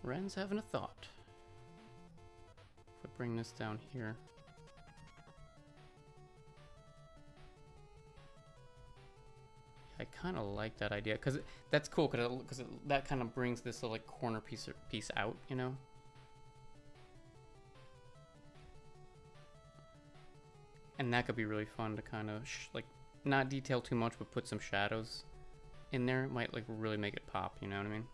Ren's having a thought. If I bring this down here. I kind of like that idea because that's cool because that kind of brings this little like corner piece out, you know. And that could be really fun to kind of like not detail too much, but put some shadows in there. It might like really make it pop, you know what I mean?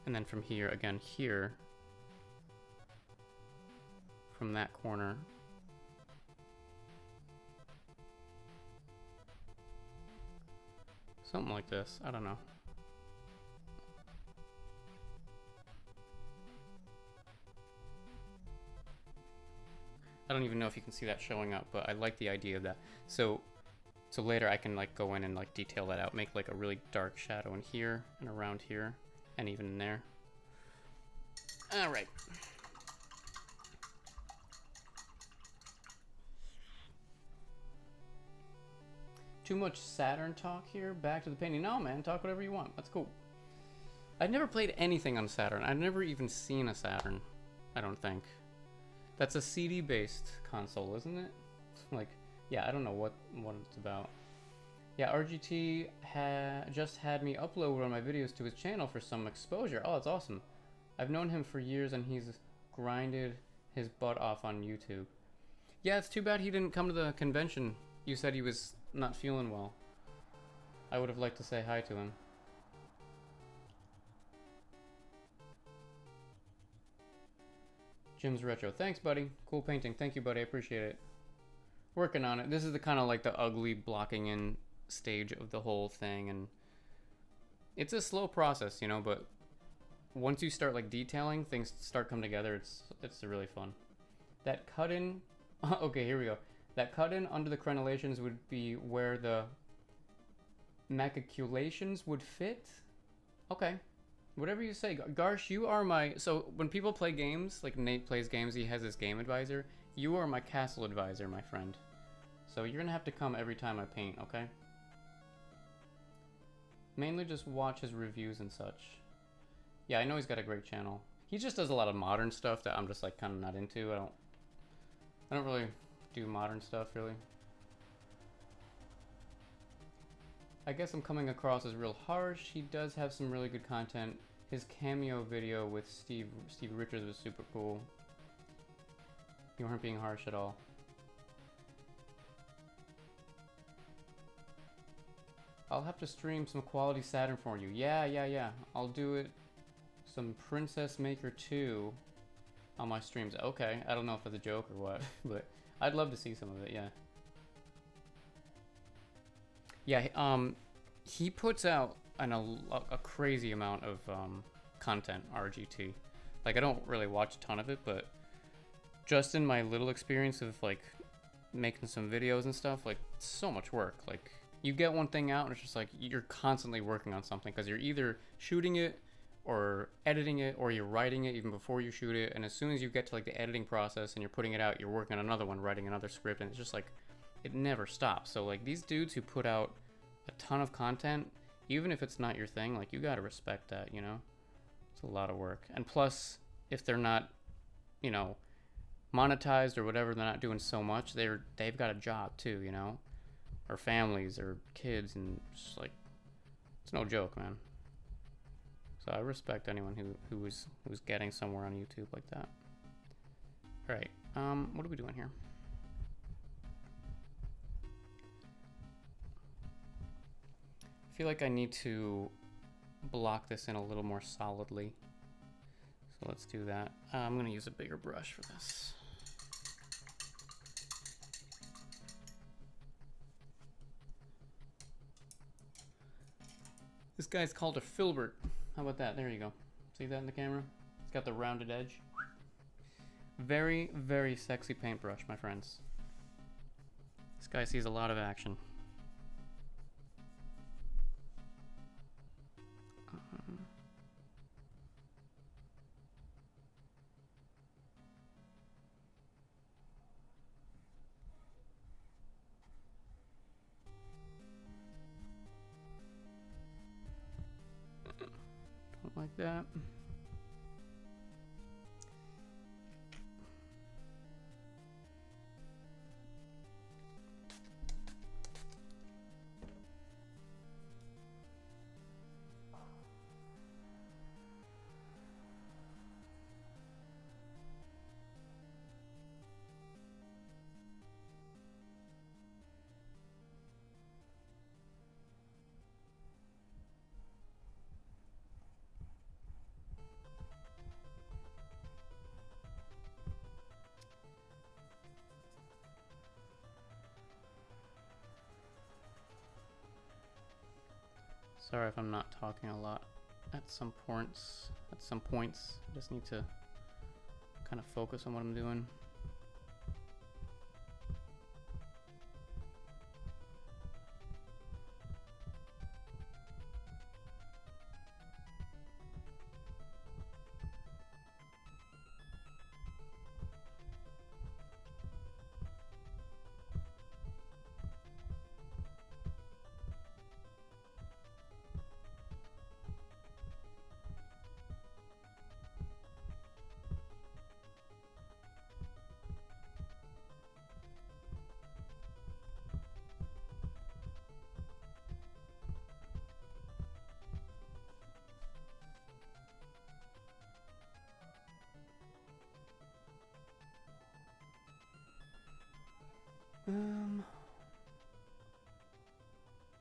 And then from here, again here, from that corner, something like this. I don't know. I don't even know if you can see that showing up, but I like the idea of that. So later I can like go in and like detail that out, make like a really dark shadow in here and around here and even in there. All right. Too much Saturn talk here. Back to the painting. No, man, talk whatever you want. That's cool. I've never played anything on Saturn. I've never even seen a Saturn. I don't think. That's a CD-based console, isn't it? Like, yeah, I don't know what it's about. Yeah, RGT just had me upload one of my videos to his channel for some exposure. Oh, that's awesome. I've known him for years, and he's grinded his butt off on YouTube. Yeah, it's too bad he didn't come to the convention. You said he was not feeling well. I would have liked to say hi to him. Jim's Retro. Thanks, buddy. Cool painting. Thank you, buddy. I appreciate it. Working on it. This is the kind of like the ugly blocking in stage of the whole thing, and it's a slow process, you know, but once you start like detailing, things start coming together. It's really fun. That cut in. Okay, here we go. That cut in under the crenellations would be where the maculations would fit. Okay. Whatever you say. Garsh, you are my... So, when people play games, like Nate plays games, he has his game advisor. You are my castle advisor, my friend. So, you're gonna have to come every time I paint, okay? Mainly just watch his reviews and such. Yeah, I know he's got a great channel. He just does a lot of modern stuff that I'm just, like, kind of not into. I don't really do modern stuff, really. I guess I'm coming across as real harsh. He does have some really good content. His cameo video with Steve Richards was super cool. You weren't being harsh at all. I'll have to stream some quality Saturn for you. Yeah. I'll do it. Some Princess Maker 2 on my streams. Okay, I don't know if it's a joke or what, but I'd love to see some of it, yeah. Yeah, he puts out a crazy amount of content, RGT. Like, I don't really watch a ton of it, but just in my little experience of, like, making some videos and stuff, like, it's so much work. Like, you get one thing out and it's just like you're constantly working on something because you're either shooting it or editing it or you're writing it even before you shoot it, and as soon as you get to like the editing process and you're putting it out, you're working on another one, writing another script, and it's just like it never stops. So like these dudes who put out a ton of content, even if it's not your thing, like you gotta respect that, you know? It's a lot of work. And plus, if they're not, you know, monetized or whatever, they're not doing so much, they've got a job too, you know? Or families or kids, and just like it's no joke, man. So I respect anyone who's getting somewhere on YouTube like that. All right, what are we doing here? I feel like I need to block this in a little more solidly, so let's do that. I'm gonna use a bigger brush for this. This guy's called a filbert. How about that? There you go. See that in the camera? It's got the rounded edge. Very, very sexy paintbrush, my friends. This guy sees a lot of action. Like that. Sorry if I'm not talking a lot at some points. I just need to kind of focus on what I'm doing.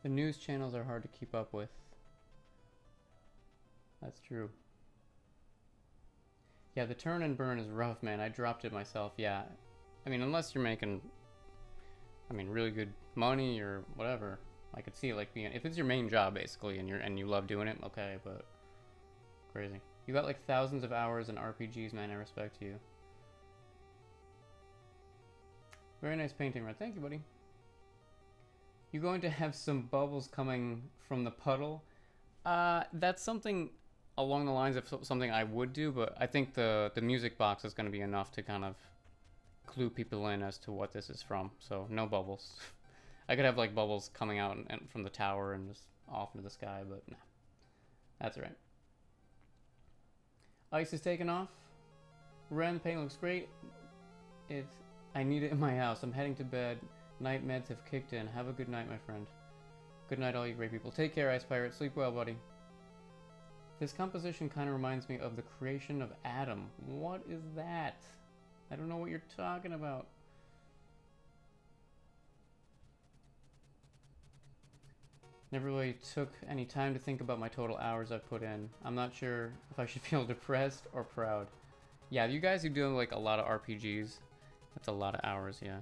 The news channels are hard to keep up with. That's true. Yeah, the turn and burn is rough, man. I dropped it myself, yeah. I mean, unless you're making, I mean, really good money or whatever. I could see it like being, if it's your main job basically and you love doing it, okay, but crazy. You got like thousands of hours in RPGs, man. I respect you. Very nice painting, Red. Thank you, buddy. You going to have some bubbles coming from the puddle? That's something along the lines of something I would do, but I think the music box is going to be enough to kind of clue people in as to what this is from. So no bubbles. I could have like bubbles coming out and from the tower and just off into the sky, but nah. That's all right. Ice is taken off. Ren, paint looks great. I need it in my house. I'm heading to bed. Night meds have kicked in. Have a good night, my friend. Good night, all you great people. Take care, Ice Pirate. Sleep well, buddy. This composition kind of reminds me of the creation of Adam. What is that? I don't know what you're talking about. Never really took any time to think about my total hours I've put in. I'm not sure if I should feel depressed or proud. Yeah, you guys who do like a lot of RPGs, that's a lot of hours, yeah.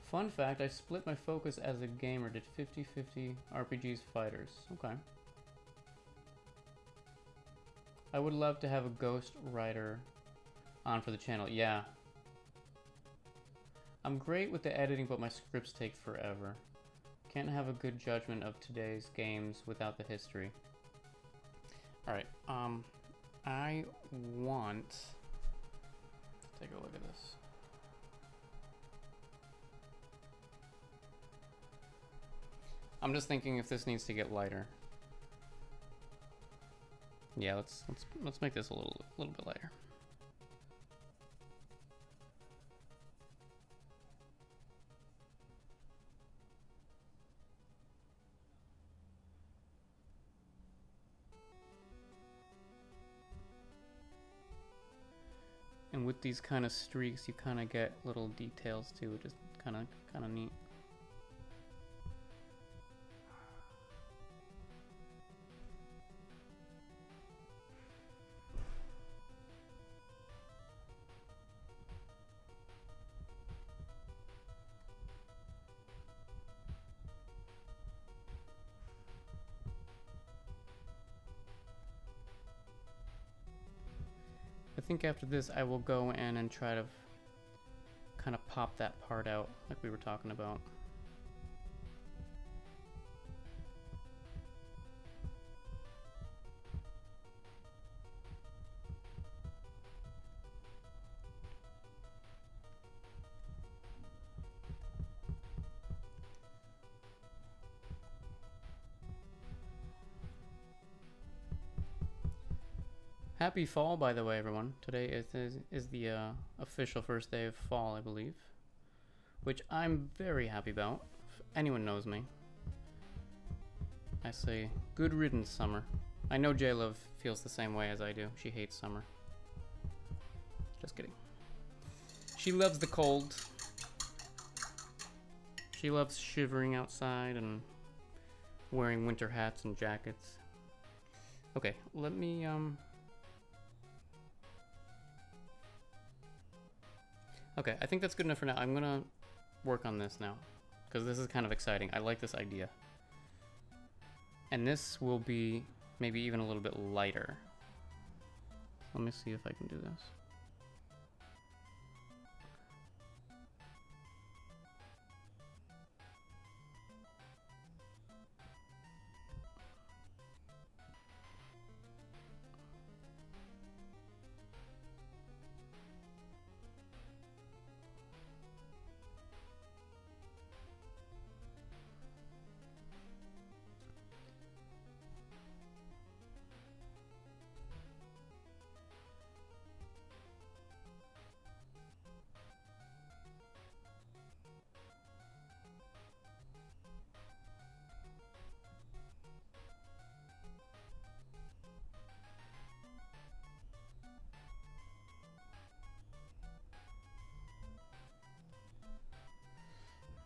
Fun fact, I split my focus as a gamer, did 50-50 RPGs fighters. Okay. I would love to have a ghost writer on for the channel. Yeah. I'm great with the editing, but my scripts take forever. Can't have a good judgment of today's games without the history. Alright, I want... Take a look at this. I'm just thinking if this needs to get lighter. Yeah, let's make this a little bit lighter. And with these kind of streaks, you kind of get little details too, which is kind of neat. I think after this I will go in and try to kind of pop that part out like we were talking about. Happy fall, by the way, everyone. Today is the official first day of fall, I believe, which I'm very happy about. If anyone knows me, I say good riddance, summer. I know J-Love feels the same way as I do. She hates summer. Just kidding. She loves the cold. She loves shivering outside and wearing winter hats and jackets. Okay, let me Okay, I think that's good enough for now. I'm gonna work on this now, because this is kind of exciting. I like this idea. And this will be maybe even a little bit lighter. Let me see if I can do this.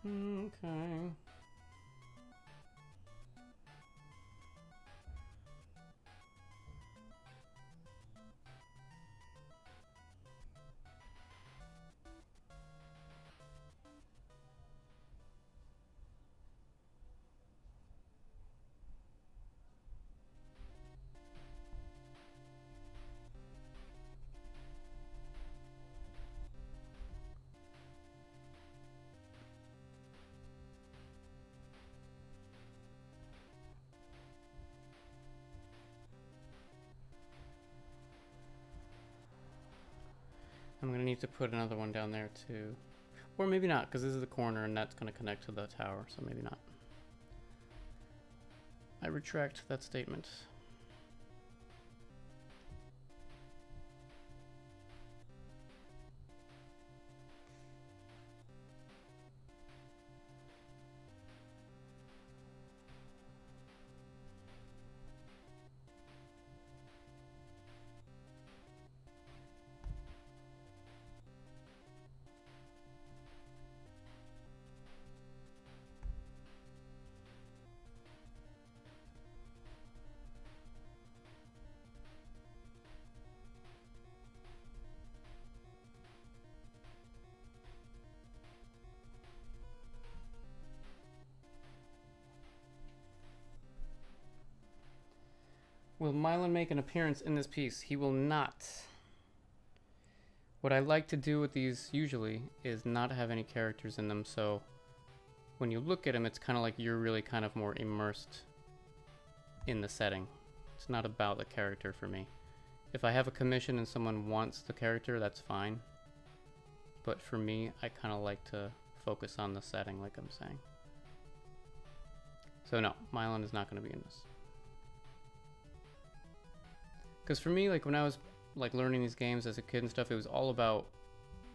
Okay. I'm gonna need to put another one down there too. Or maybe not, because this is the corner and that's gonna connect to the tower, so maybe not. I retract that statement. Will Milon make an appearance in this piece? He will not. What I like to do with these usually is not have any characters in them, so when you look at them, it's kind of like you're really kind of more immersed in the setting. It's not about the character for me. If I have a commission and someone wants the character, that's fine. But for me, I kind of like to focus on the setting, like I'm saying. So no, Milon is not going to be in this. Because for me, like when I was like learning these games as a kid and stuff, it was all about,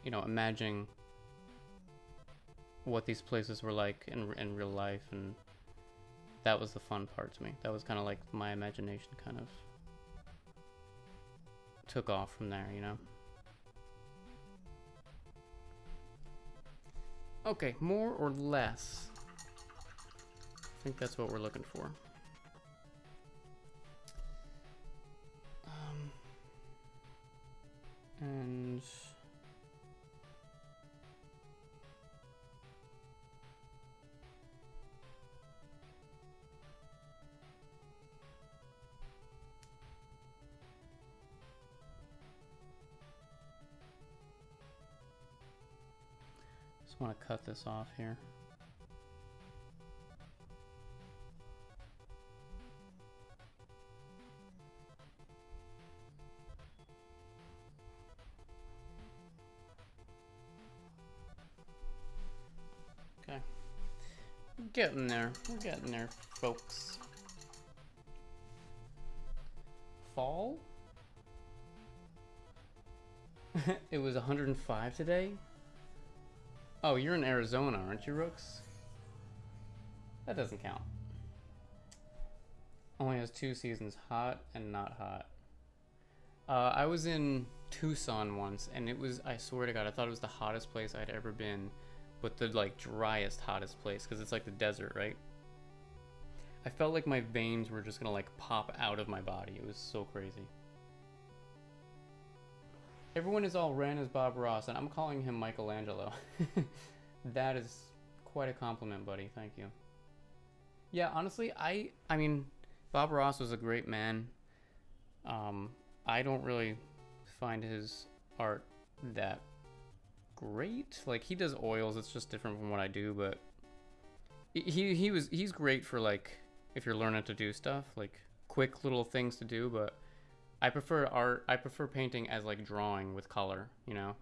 you know, imagining what these places were like in real life, and that was the fun part to me. That was kind of like my imagination kind of took off from there, you know? Okay, more or less. I think that's what we're looking for. And just want to cut this off here. Okay. Getting there. We're getting there, folks. Fall? It was 105 today? Oh, you're in Arizona, aren't you, Rooks? That doesn't count. Only has 2 seasons, hot and not hot. I was in Tucson once, and it was, I swear to God, I thought it was the hottest place I'd ever been, but the like driest, hottest place, because it's like the desert, right? I felt like my veins were just gonna like pop out of my body. It was so crazy. Everyone is all ran as Bob Ross, and I'm calling him Michelangelo. That is quite a compliment, buddy. Thank you. Yeah, honestly, I mean, Bob Ross was a great man. I don't really find his art that great. Like, he does oils, it's just different from what I do, but he's great for like if you're learning to do stuff, like quick little things to do, but I prefer painting as like drawing with color, you know?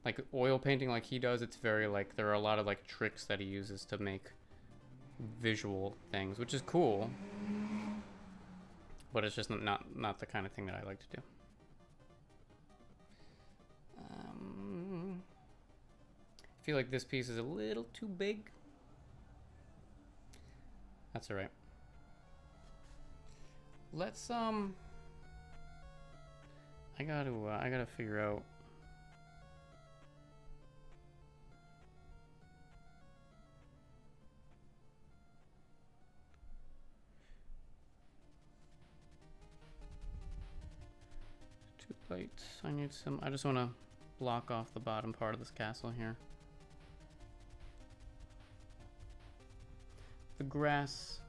Like oil painting like he does, it's very like, there are a lot of like tricks that he uses to make visual things, which is cool, but it's just not the kind of thing that I like to do. I feel like this piece is a little too big. That's all right. Let's I gotta figure out. Too late. I need some. I just want to block off the bottom part of this castle here. The grass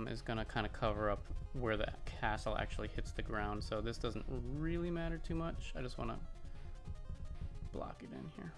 is gonna kind of cover up where the castle actually hits the ground, so this doesn't really matter too much. I just want to block it in here.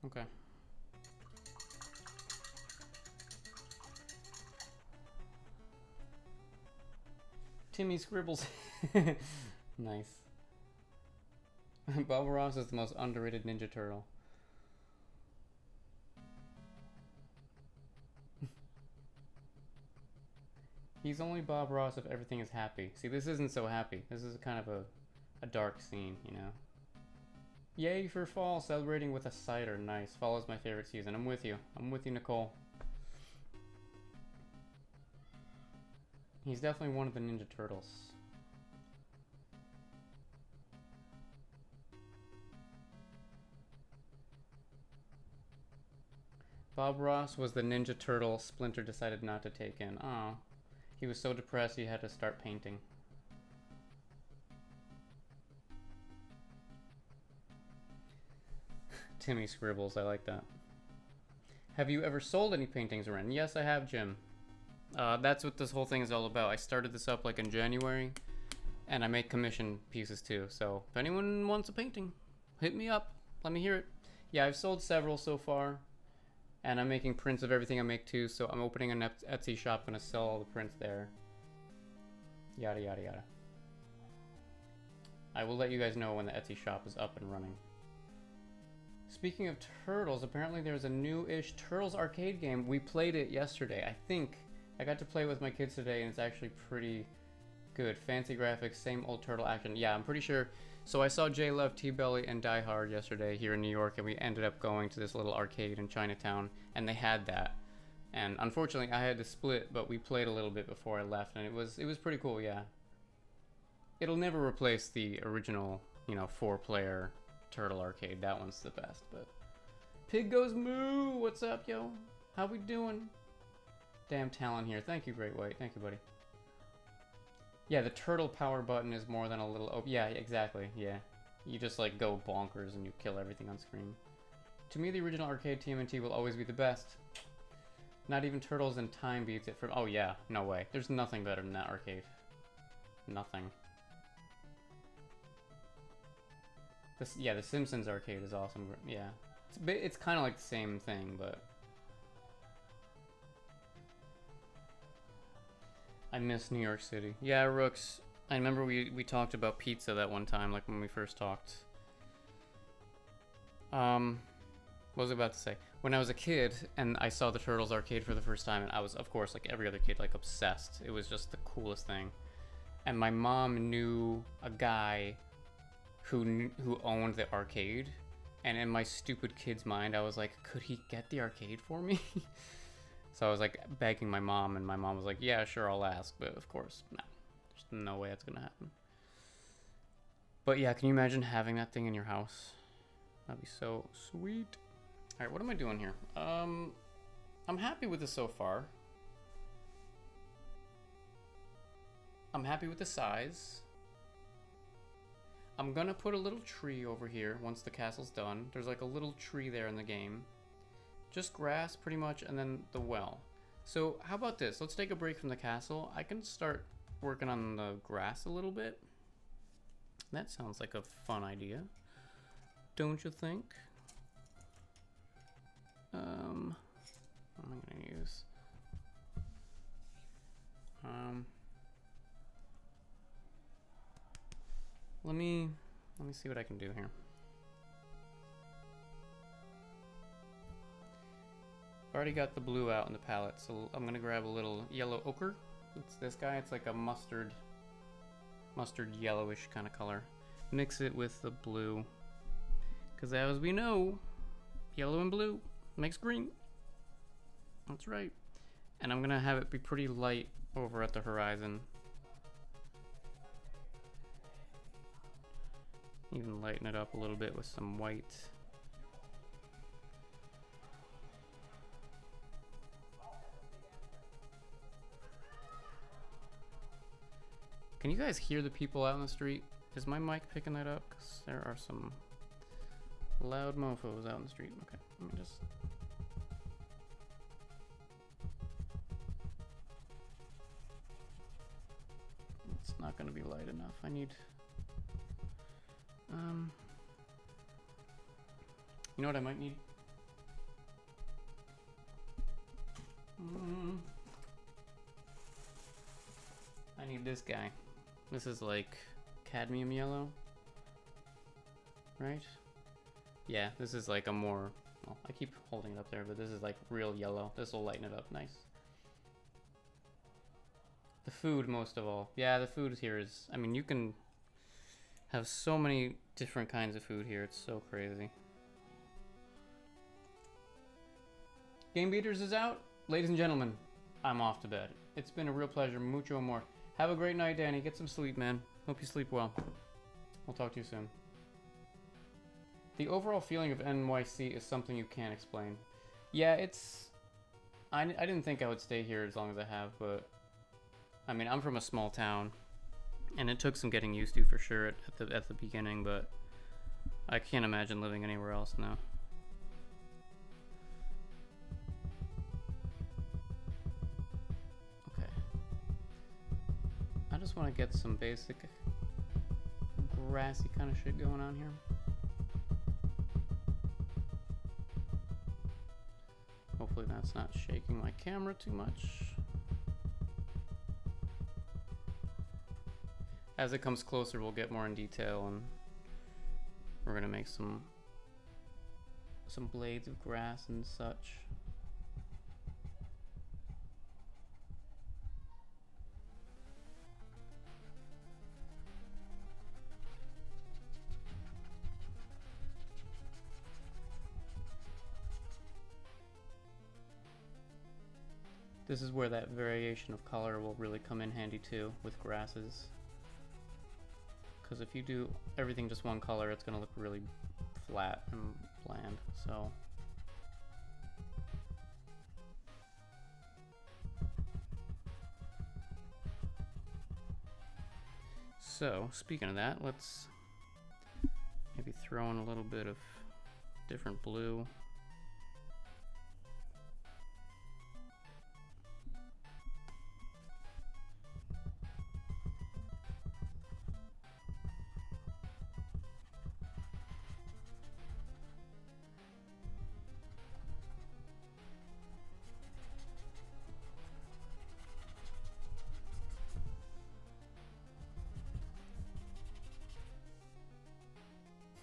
Okay. Timmy scribbles. Nice. Bob Ross is the most underrated Ninja Turtle. He's only Bob Ross if everything is happy. See, this isn't so happy. This is kind of a dark scene, you know? Yay for fall, celebrating with a cider. Nice. Fall is my favorite season. I'm with you. I'm with you, Nicole. He's definitely one of the Ninja Turtles. Bob Ross was the Ninja Turtle Splinter decided not to take in. Oh, he was so depressed he had to start painting. Timmy scribbles, I like that. Have you ever sold any paintings, Ren? Yes, I have, Jim. That's what this whole thing is all about. I started this up like in January, and I make commission pieces too. So if anyone wants a painting, hit me up. Let me hear it. Yeah, I've sold several so far, and I'm making prints of everything I make too. So I'm opening an Etsy shop, gonna sell all the prints there. Yada yada yada. I will let you guys know when the Etsy shop is up and running. Speaking of Turtles, apparently there's a new-ish Turtles arcade game. We played it yesterday. I think I got to play with my kids today, and it's actually pretty good. Fancy graphics, same old Turtle action. Yeah, I'm pretty sure. So I saw J Love, T-Belly, and Die Hard yesterday here in New York, and we ended up going to this little arcade in Chinatown, and they had that. And unfortunately, I had to split, but we played a little bit before I left, and it was pretty cool. Yeah. It'll never replace the original, you know, 4-player Turtle arcade. That one's the best. But Pig Goes Moo, what's up, yo? How we doing? Damn Talon here. Thank you, Great White. Thank you, buddy. Yeah, the turtle power button is more than a little... Oh, yeah, exactly. Yeah. You just, like, go bonkers and you kill everything on screen. To me, the original arcade TMNT will always be the best. Not even Turtles in Time beats it from... Oh, yeah. No way. There's nothing better than that arcade. Nothing. Yeah, the Simpsons arcade is awesome. Yeah. It's kind of like the same thing, but... I miss New York City. Yeah, Rooks. I remember we talked about pizza that one time, like when we first talked. What was I about to say? When I was a kid and I saw the Turtles arcade for the first time, and I was, of course, like every other kid, like obsessed. It was just the coolest thing. And my mom knew a guy who owned the arcade, and in my stupid kid's mind, I was like, could he get the arcade for me? So I was like begging my mom, and my mom was like, yeah, sure, I'll ask, but of course, no. There's no way that's gonna happen. But yeah, can you imagine having that thing in your house? That'd be so sweet. All right, what am I doing here? I'm happy with this so far. I'm happy with the size. I'm gonna put a little tree over here once the castle's done. There's like a little tree there in the game. Just grass, pretty much, and then the well. So how about this? Let's take a break from the castle. I can start working on the grass a little bit. That sounds like a fun idea. Don't you think? What am I gonna use? Let me see what I can do here. Already got the blue out in the palette, so I'm gonna grab a little yellow ochre. It's this guy. It's like a mustard yellowish kind of color. Mix it with the blue, because as we know, yellow and blue makes green. That's right. And I'm gonna have it be pretty light over at the horizon. Even lighten it up a little bit with some white. Can you guys hear the people out in the street? Is my mic picking that up? Because there are some loud mofos out in the street. Okay, let me just... It's not going to be light enough. I need... You know what I might need? I need this guy. This is like cadmium yellow, right? Yeah, this is like a more, well, I keep holding it up there, but this is like real yellow. This will lighten it up nice. The food most of all. Yeah, the food here is, I mean, you can have so many different kinds of food here. It's so crazy. Game Beaters is out. Ladies and gentlemen, I'm off to bed. It's been a real pleasure. Mucho more. Have a great night, Danny. Get some sleep, man. Hope you sleep well. We'll talk to you soon. The overall feeling of NYC is something you can't explain. Yeah, it's... I didn't think I would stay here as long as I have, but... I mean, I'm from a small town, and it took some getting used to for sure at the beginning, but... I can't imagine living anywhere else now. Okay. I just want to get some basic grassy kind of shit going on here. Hopefully that's not shaking my camera too much. As it comes closer, we'll get more in detail, and we're gonna make some blades of grass and such. This is where that variation of color will really come in handy too, with grasses. Because if you do everything just one color, it's going to look really flat and bland, so... So, speaking of that, let's maybe throw in a little bit of different blue.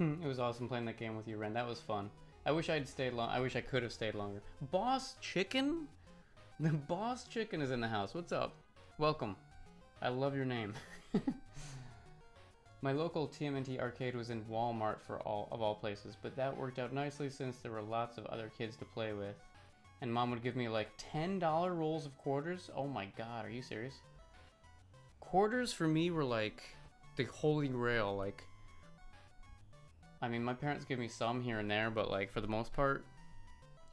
It was awesome playing that game with you, Ren. That was fun. I wish I'd stayed long. I wish I could have stayed longer. Boss Chicken? The Boss Chicken is in the house. What's up? Welcome. I love your name. My local TMNT arcade was in Walmart for all places, but that worked out nicely since there were lots of other kids to play with. And Mom would give me like $10 rolls of quarters. Oh my god, are you serious? Quarters for me were like the holy grail. Like, I mean, my parents give me some here and there, but like for the most part,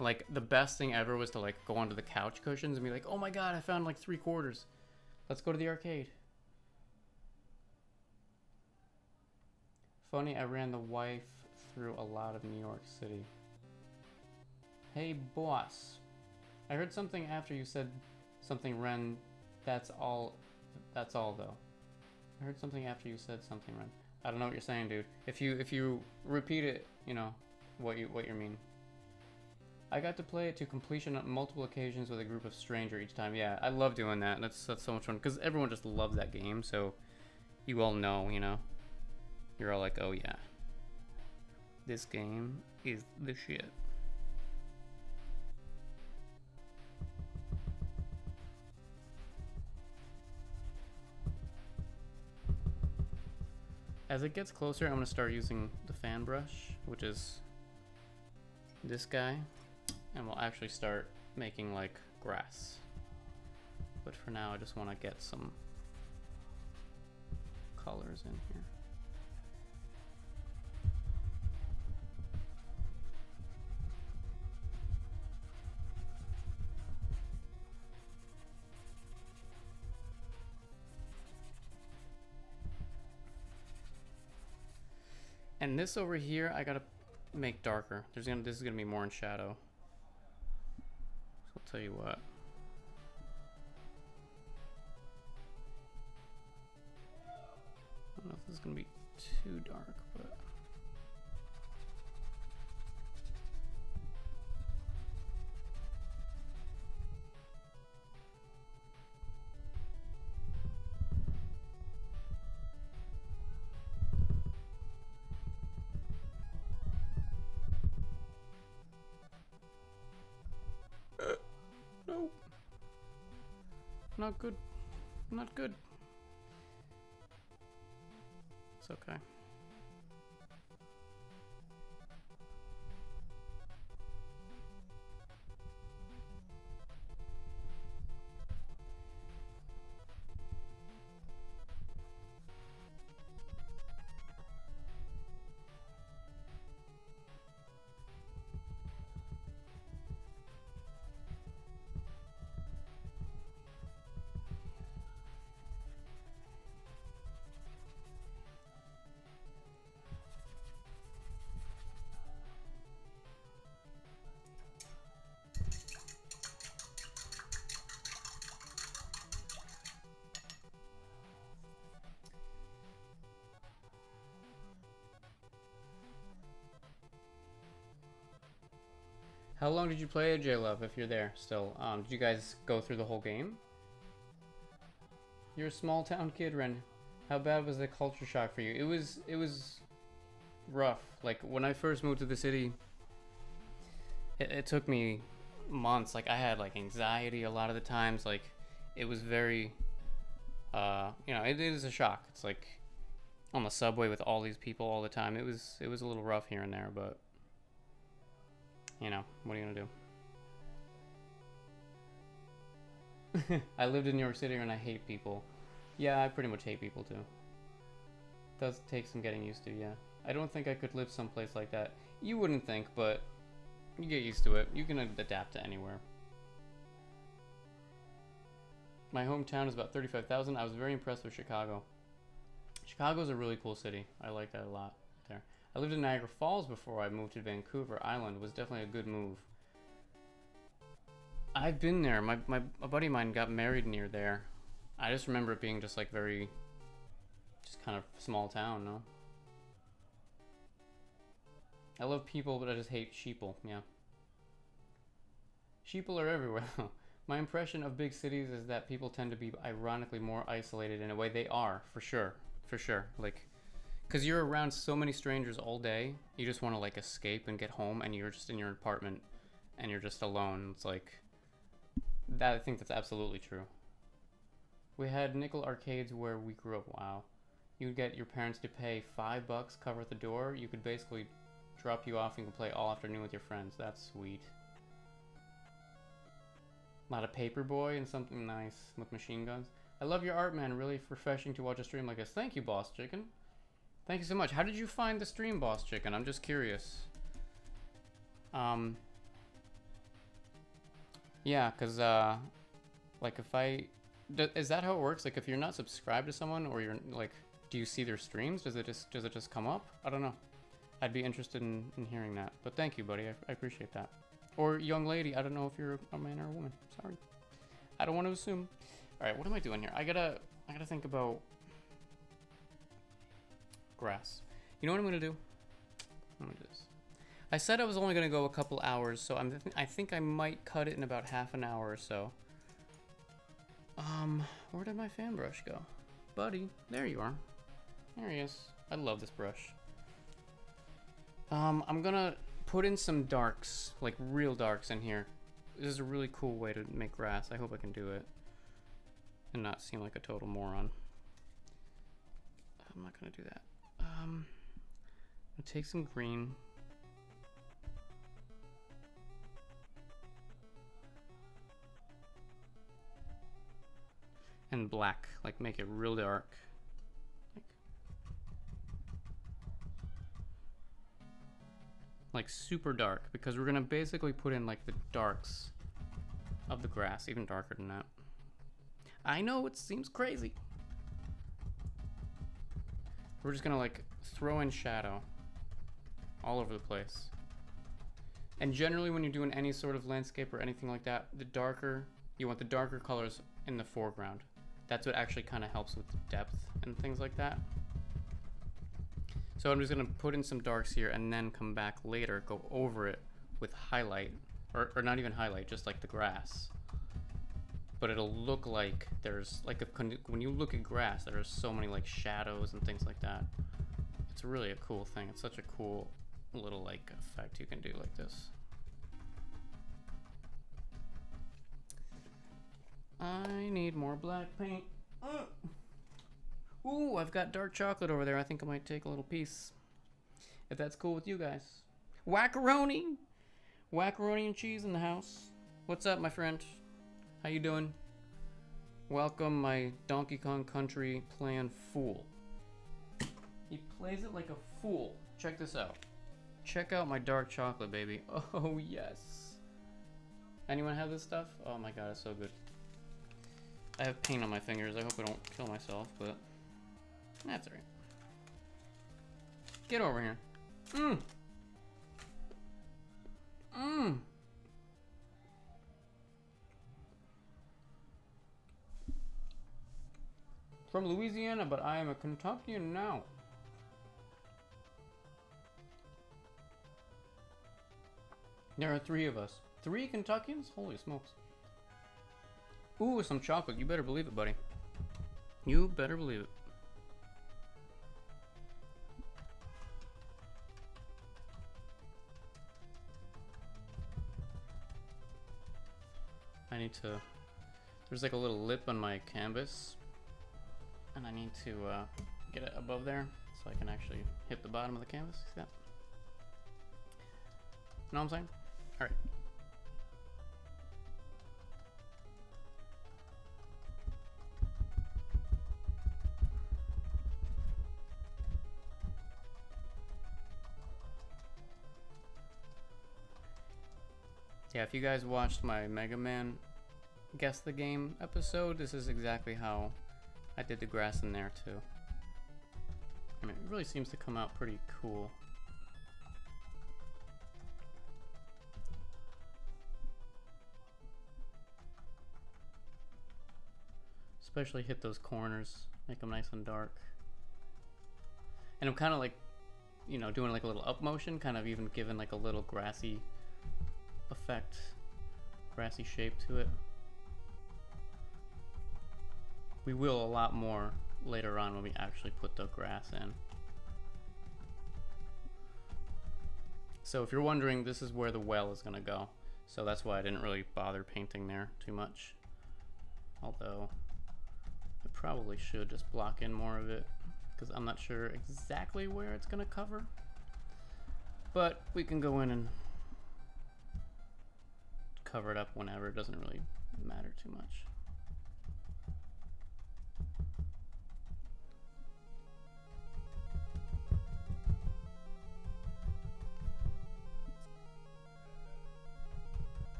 like the best thing ever was to like go onto the couch cushions and be like, oh my god, I found like 3 quarters. Let's go to the arcade. Funny, I ran the wife through a lot of New York City. Hey boss, I heard something after you said something, Ren. That's all though. I heard something after you said something, Ren. I don't know what you're saying, dude. If you repeat it, you know what you mean. I got to play it to completion on multiple occasions with a group of strangers each time. Yeah, I love doing that. That's so much fun because everyone just loves that game. So you all know, you know, you're all like, oh yeah, this game is the shit. As it gets closer, I'm going to start using the fan brush, which is this guy, and we'll actually start making like grass. But for now, I just want to get some colors in here. And this over here, I gotta make darker. This is gonna be more in shadow. So I'll tell you what. I don't know if this is gonna be too dark, but. No. Not good. Not good. It's okay. How long did you play it, J-Love, if you're there still? Did you guys go through the whole game? You're a small town kid, Ren. How bad was the culture shock for you? It was rough. Like, when I first moved to the city, it took me months. Like, I had, like, anxiety a lot of the times. Like, it was very, you know, it is a shock. It's like on the subway with all these people all the time. It was a little rough here and there, but, you know, what are you gonna do? I lived in New York City and I hate people. Yeah, I pretty much hate people too. Does take some getting used to, yeah. I don't think I could live someplace like that. You wouldn't think, but you get used to it. You can adapt to anywhere. My hometown is about 35,000. I was very impressed with Chicago. Chicago's a really cool city. I like that a lot there. I lived in Niagara Falls before I moved to Vancouver Island. It was definitely a good move. I've been there. A buddy of mine got married near there. I just remember it being just like very, just kind of small town, no? I love people, but I just hate sheeple, yeah. Sheeple are everywhere. My impression of big cities is that people tend to be ironically more isolated in a way. They are, for sure, for sure. Like, because you're around so many strangers all day, you just want to like escape and get home, and you're just in your apartment and you're just alone. It's like, that, I think that's absolutely true. We had nickel arcades where we grew up. Wow. You would get your parents to pay $5, cover at the door. You could basically drop you off and you could play all afternoon with your friends. That's sweet. A lot of Paperboy and something nice with machine guns. I love your art, man. Really refreshing to watch a stream like this. Thank you, Boss Chicken. Thank you so much. How did you find the stream, Boss Chicken? I'm just curious. Yeah, because, like, if I... Is that how it works? Like, if you're not subscribed to someone, or you're, like, do you see their streams? Does it just come up? I don't know. I'd be interested in hearing that. But thank you, buddy. I appreciate that. Or young lady. I don't know if you're a man or a woman. Sorry. I don't want to assume. All right, what am I doing here? I gotta think about grass. You know what I'm gonna do? I'm gonna do this. I said I was only gonna go a couple hours, so I think I might cut it in about half an hour or so. Where did my fan brush go? Buddy, there you are. There he is. I love this brush. I'm gonna put in some darks, like real darks in here. This is a really cool way to make grass. I hope I can do it and not seem like a total moron. I'm not gonna do that. I'm gonna take some green. And black, like make it real dark. Like super dark, because we're gonna basically put in like the darks of the grass, even darker than that. I know it seems crazy. We're just gonna like throw in shadow all over the place. And generally when you're doing any sort of landscape or anything like that, you want the darker colors in the foreground. That's what actually kind of helps with the depth and things like that. So I'm just gonna put in some darks here and then come back later, go over it with highlight, or not even highlight, just like the grass. But it'll look like there's, like when you look at grass, there are so many like shadows and things like that. It's really a cool thing. It's such a cool little like effect you can do like this. I need more black paint. Ooh, I've got dark chocolate over there. I think I might take a little piece, if that's cool with you guys. Wackaroni! Wackaroni and cheese in the house. What's up, my friend? How you doing? Welcome, my Donkey Kong Country playing fool. He plays it like a fool. Check this out. Check out my dark chocolate, baby. Oh, yes. Anyone have this stuff? Oh my god, it's so good. I have paint on my fingers. I hope I don't kill myself, but that's alright. Get over here. From Louisiana, but I am a Kentuckian now. There are 3 of us. 3 Kentuckians? Holy smokes. Ooh, some chocolate. You better believe it, buddy. You better believe it. I need to... There's like a little lip on my canvas. And I need to get it above there so I can actually hit the bottom of the canvas. See that? Know what I'm saying? Alright. Yeah, if you guys watched my Mega Man Guess the Game episode, this is exactly how I did the grass in there too. I mean, it really seems to come out pretty cool. Especially hit those corners, make them nice and dark. And I'm kind of like, you know, doing like a little up motion, kind of even giving like a little grassy effect, grassy shape to it. We will a lot more later on when we actually put the grass in. So if you're wondering, this is where the well is gonna go. So that's why I didn't really bother painting there too much. Although I probably should just block in more of it because I'm not sure exactly where it's gonna cover. But we can go in and cover it up whenever. It doesn't really matter too much.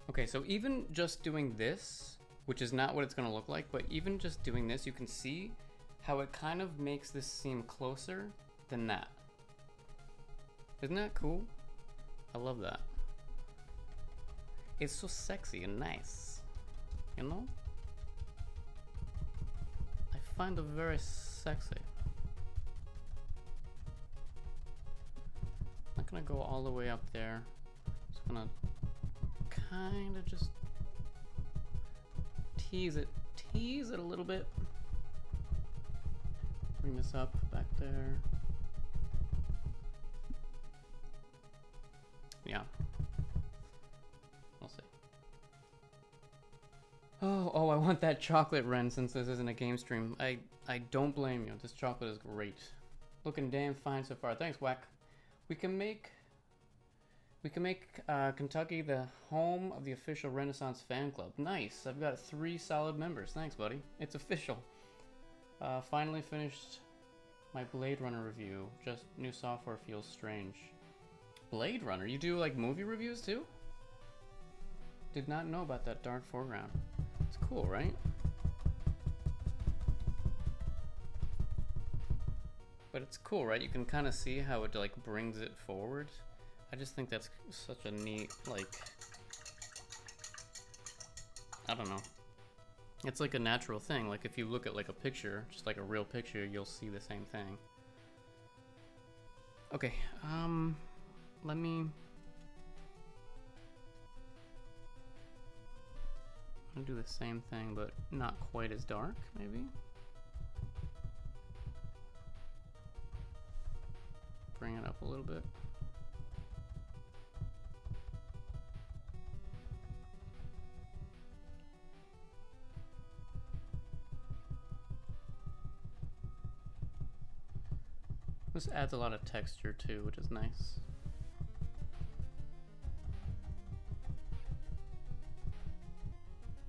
Okay, so even just doing this, which is not what it's gonna look like, but even just doing this, you can see how it kind of makes this seem closer than that. Isn't that cool? I love that. It's so sexy and nice, you know? I find it very sexy. I'm not gonna go all the way up there. Just gonna kind of just tease it a little bit. Bring this up back there. Yeah, we'll see. Oh, I want that chocolate, Ren, since this isn't a game stream. I don't blame you. This chocolate is great. Looking damn fine so far. Thanks, Whack. We can make Kentucky the home of the official ReNesance fan club. Nice. I've got 3 solid members. Thanks, buddy. It's official. Finally finished my Blade Runner review. Just new software feels strange. Blade Runner? You do like movie reviews too? Did not know about that dark foreground. It's cool, right? But it's cool, right? You can kind of see how it like brings it forward. I just think that's such a neat, like, I don't know. It's like a natural thing. Like if you look at like a picture, just like a real picture, you'll see the same thing. Okay, let me... I'll do the same thing, but not quite as dark, maybe? Bring it up a little bit. This adds a lot of texture too, which is nice.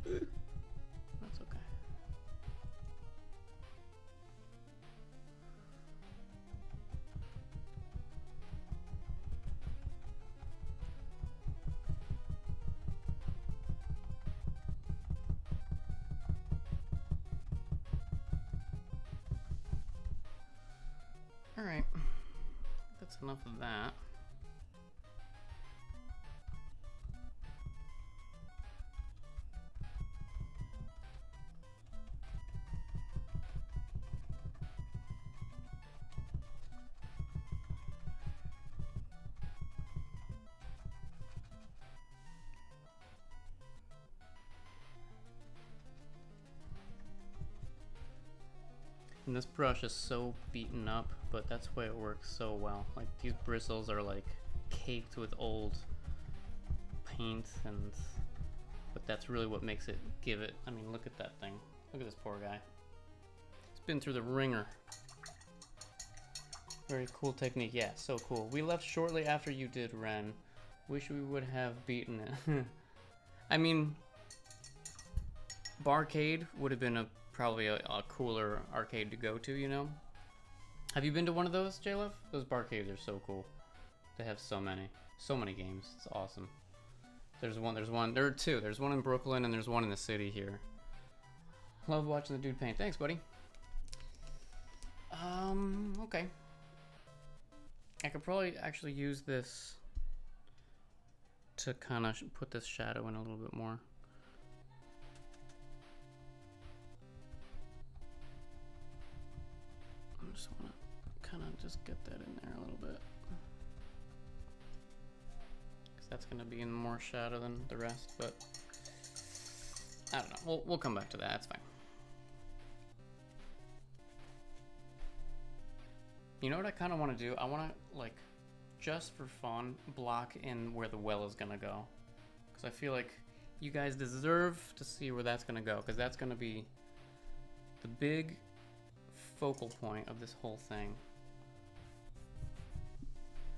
That's okay. Alright. That's enough of that. And this brush is so beaten up, but that's why it works so well. Like, these bristles are like caked with old paint, but that's really what makes it give it. I mean, look at that thing. Look at this poor guy. He's been through the ringer. Very cool technique. Yeah, so cool. We left shortly after you did, Ren. Wish we would have beaten it. I mean, Barcade would have been probably a cooler arcade to go to, you know? Have you been to one of those, J-Love? Those Barcades are so cool. They have so many games. It's awesome. There are two. There's one in Brooklyn and there's one in the city here. Love watching the dude paint. Thanks, buddy. Okay. I could probably actually use this to kind of put this shadow in a little bit more. I just want to kind of just get that in there a little bit. Because that's going to be in more shadow than the rest, but I don't know. We'll come back to that. That's fine. You know what I kind of want to do? I want to, like, just for fun, block in where the well is going to go. Because I feel like you guys deserve to see where that's going to go. Because that's going to be the big focal point of this whole thing.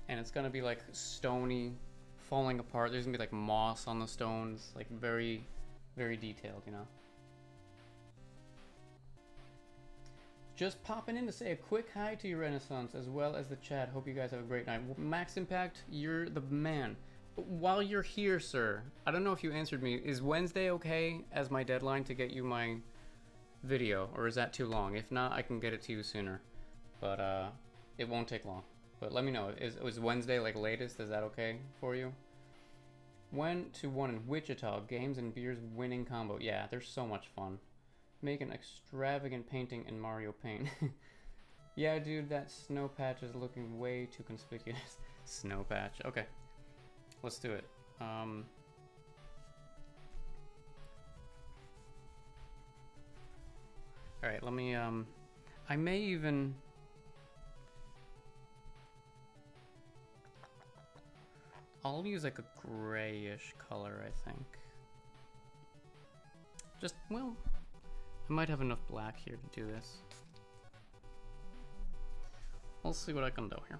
And it's going to be, like, stony, falling apart. There's going to be, like, moss on the stones. Like, very, very detailed, you know? Just popping in to say a quick hi to your ReNesance as well as the chat. Hope you guys have a great night. Max Impact, you're the man. While you're here, sir, I don't know if you answered me. Is Wednesday okay as my deadline to get you my video, or is that too long? If not, I can get it to you sooner. But it won't take long. But let me know. Is Wednesday like latest? Is that okay for you? Went to one in Wichita. Games and beers winning combo. Yeah, they're so much fun. Make an extravagant painting in Mario Paint. Yeah, dude, that snow patch is looking way too conspicuous. Snow patch. Okay, let's do it. All right, let me. I may even. I'll use like a grayish color, I think. Just, well, I might have enough black here to do this. We'll see what I can do here.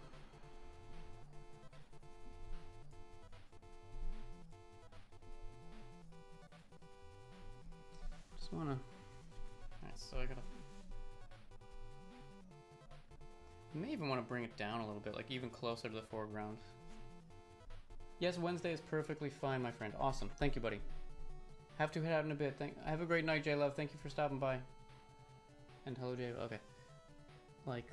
Just wanna. Alright, so I gotta. I may even want to bring it down a little bit, like even closer to the foreground. Yes, Wednesday is perfectly fine, my friend. Awesome. Thank you, buddy. Have to head out in a bit. Have a great night, J-Love. Thank you for stopping by. And hello, J. Okay. Like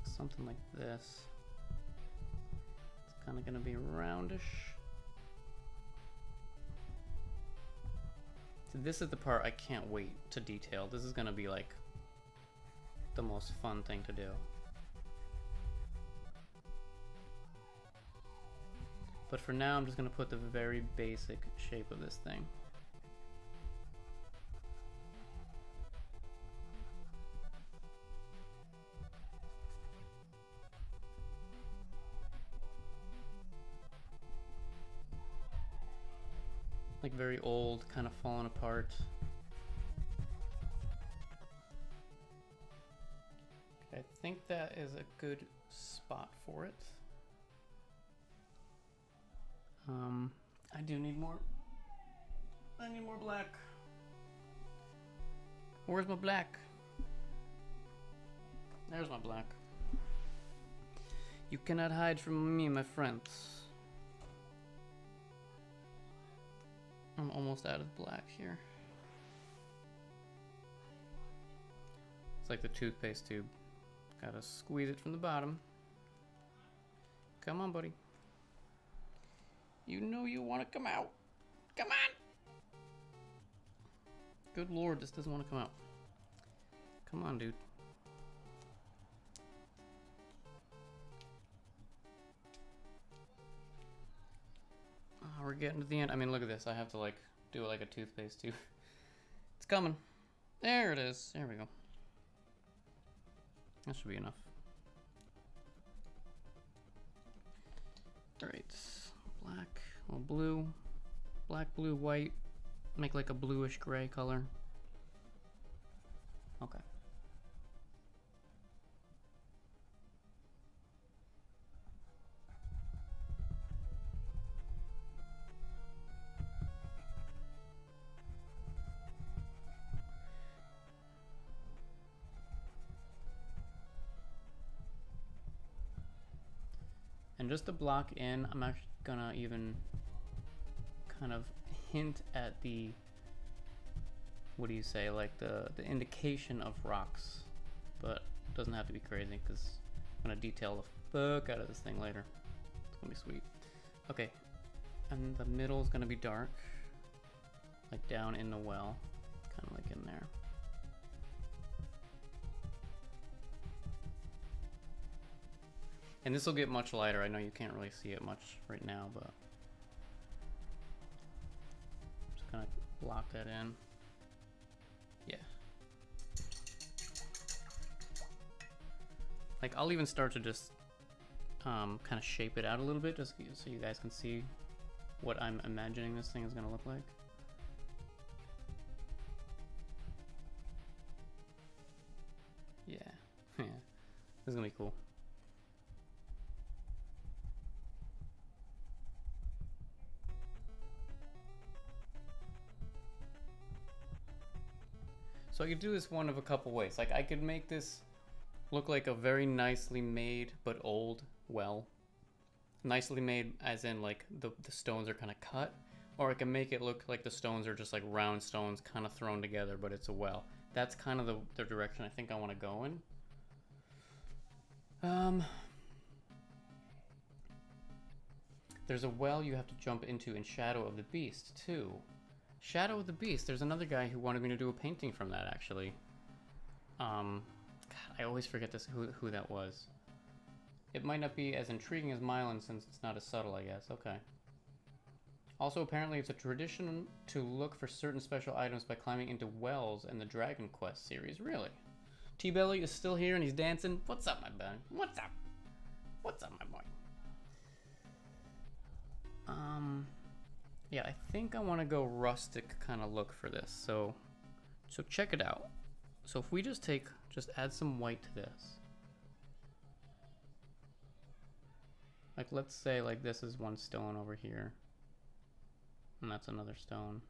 something like this. It's kind of gonna be roundish. So this is the part I can't wait to detail. This is gonna be like the most fun thing to do. But for now, I'm just gonna put the very basic shape of this thing. Like very old, kind of falling apart. Okay, I think that is a good spot for it. I do need more. I need more black. Where's my black? There's my black. You cannot hide from me, my friends. I'm almost out of black here. It's like the toothpaste tube. Gotta squeeze it from the bottom. Come on, buddy. You know you want to come out. Come on! Good lord, this doesn't want to come out. Come on, dude. Oh, we're getting to the end. I mean, look at this. I have to, like, do it like a toothpaste tube. It's coming. There it is. There we go. That should be enough. Alright. Black, well, blue. Black, blue, white. Make like a bluish gray color. Okay. And just to block in, I'm actually gonna even kind of hint at the, what do you say, like the indication of rocks, but it doesn't have to be crazy because I'm gonna detail the fuck out of this thing later. It's gonna be sweet. Okay, and the middle is gonna be dark, like down in the well, kind of like in there. And this will get much lighter. I know you can't really see it much right now, but I'm just gonna lock that in. Yeah. Like, I'll even start to just kind of shape it out a little bit, just so you guys can see what I'm imagining this thing is gonna look like. Yeah. Yeah. This is gonna be cool. So I could do this one of a couple ways. Like, I could make this look like a very nicely made but old well. Nicely made as in like the stones are kind of cut, or I can make it look like the stones are just like round stones kind of thrown together, but it's a well. That's kind of the direction I think I want to go in. There's a well you have to jump into in Shadow of the Beast too. Shadow of the Beast, there's another guy who wanted me to do a painting from that, actually. God, I always forget this who that was. It might not be as intriguing as Milon since it's not as subtle, I guess. Okay. Also, apparently it's a tradition to look for certain special items by climbing into wells in the Dragon Quest series. Really? T-Belly is still here and he's dancing. What's up, my boy? What's up? What's up, my boy? Yeah, I think I want to go rustic kind of look for this. So check it out. So if we just add some white to this. Like, let's say like this is one stone over here. And that's another stone.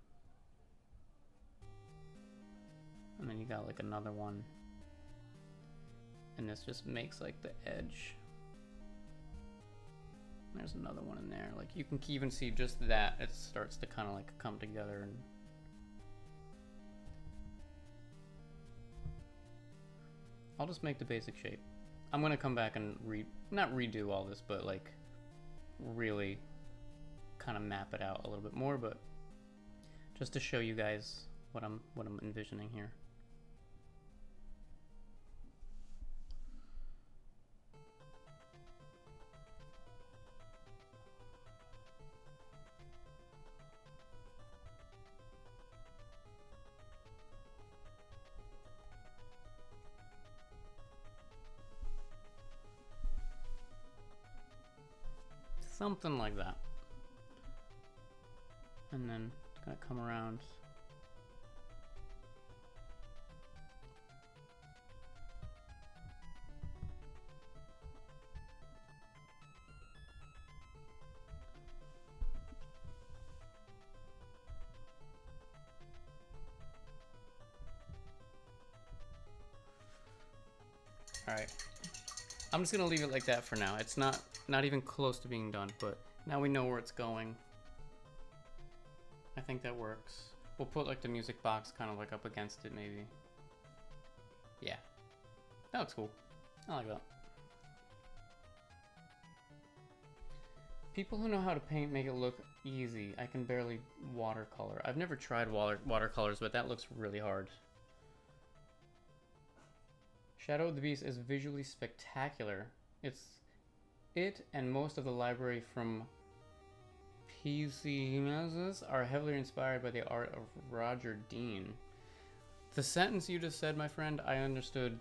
And then you got like another one. And this just makes like the edge. There's another one in there. Like, you can even see just that. It starts to kind of like come together. And I'll just make the basic shape. I'm gonna come back and not redo all this, but like really kind of map it out a little bit more, but just to show you guys what I'm envisioning here. Something like that. And then it's gonna come around. All right. I'm just gonna leave it like that for now. It's not even close to being done, but now we know where it's going. I think that works. We'll put like the music box kind of like up against it maybe. Yeah, That looks cool. I like that. People who know how to paint make it look easy. I can barely watercolor. I've never tried watercolors, but that looks really hard. Shadow of the Beast is visually spectacular. It and most of the library from PC are heavily inspired by the art of Roger Dean. The sentence you just said, my friend, I understood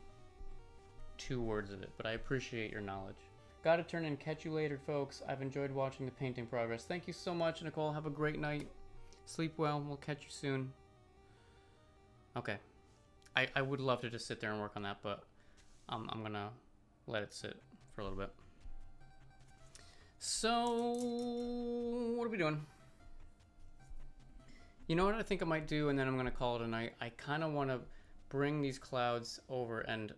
2 words of it, but I appreciate your knowledge. Gotta turn and catch you later, folks. I've enjoyed watching the painting progress. Thank you so much, Nicole. Have a great night. Sleep well. We'll catch you soon. Okay. I would love to just sit there and work on that, but I'm gonna let it sit for a little bit. So, what are we doing? You know what I think I might do, and then I'm gonna call it a night. I kind of want to bring these clouds over, and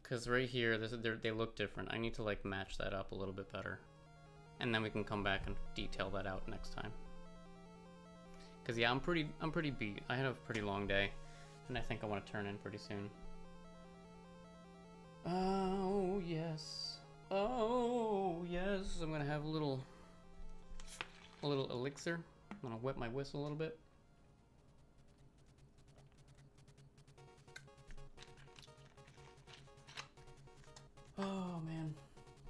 because right here, they look different. I need to like match that up a little bit better, and then we can come back and detail that out next time. Because yeah, I'm pretty beat. I had a pretty long day, and I think I want to turn in pretty soon. Oh yes. Oh yes, I'm gonna have a little elixir. I'm gonna wet my whistle a little bit. Oh man,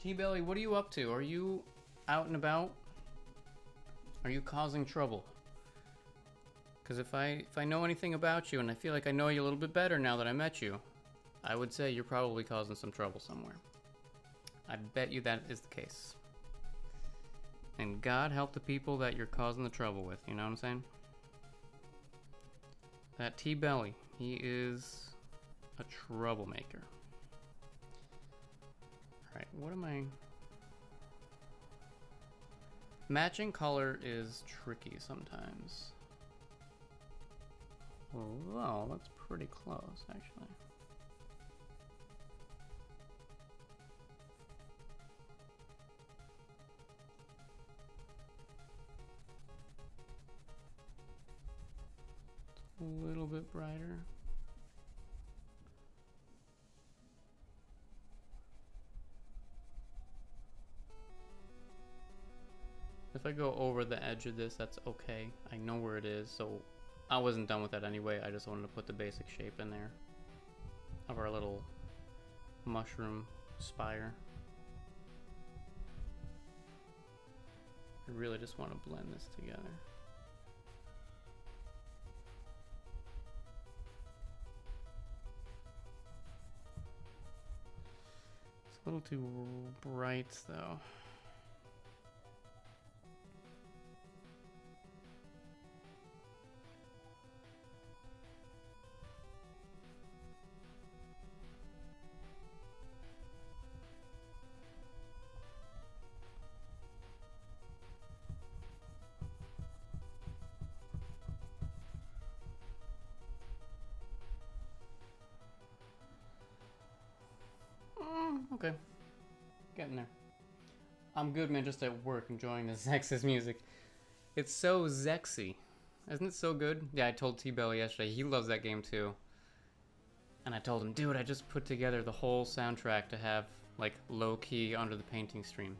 T-Belly, what are you up to? Are you out and about? Are you causing trouble? Because if I know anything about you, and I feel like I know you a little bit better now that I met you, I would say you're probably causing some trouble somewhere. I bet you that is the case. And God help the people that you're causing the trouble with, you know what I'm saying? That T-Belly, he is a troublemaker. Alright, what am I... Matching color is tricky sometimes. Although, that's pretty close, actually. A little bit brighter. If I go over the edge of this, that's okay. I know where it is, so I wasn't done with that anyway. I just wanted to put the basic shape in there of our little mushroom spire. I really just want to blend this together. A little too bright, though. Okay. Getting there. I'm good, man, just at work enjoying the Zex's music. It's so Zexy. Isn't it so good? Yeah, I told T-Belly yesterday. He loves that game too. And I told him, dude, I just put together the whole soundtrack to have, like, low-key under the painting stream.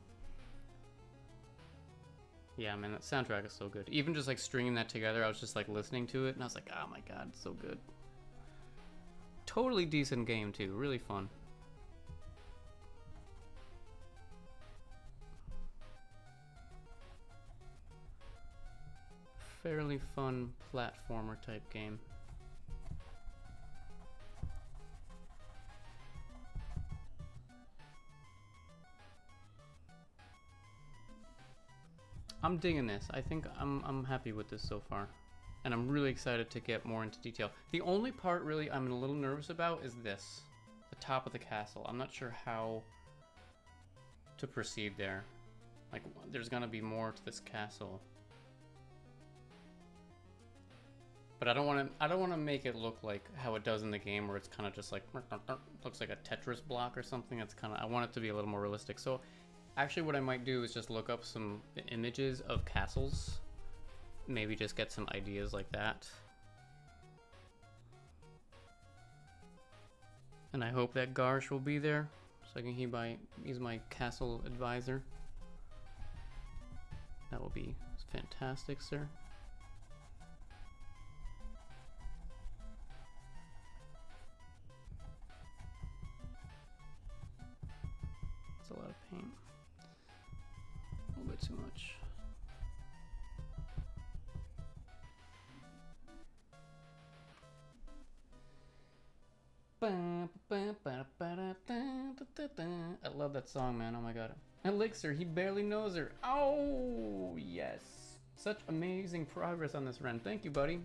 Yeah, man, that soundtrack is so good. Even just, like, stringing that together, I was just, like, listening to it, and I was like, oh my god, it's so good. Totally decent game, too. Really fun. Fairly fun platformer type game. I'm digging this. I think I'm happy with this so far. And I'm really excited to get more into detail. The only part really I'm a little nervous about is this. The top of the castle. I'm not sure how to proceed there. Like, there's gonna be more to this castle. But I don't want to make it look like how it does in the game, where it's kind of just like looks like a Tetris block or something. It's kind of, I want it to be a little more realistic. So actually what I might do is just look up some images of castles, maybe just get some ideas like that. And I hope that Garsh will be there, so I can he's my castle advisor. That will be fantastic, sir. It's a lot of paint. A little bit too much. I love that song, man. Oh my god. Elixir, he barely knows her. Oh, yes. Such amazing progress on this run. Thank you, buddy.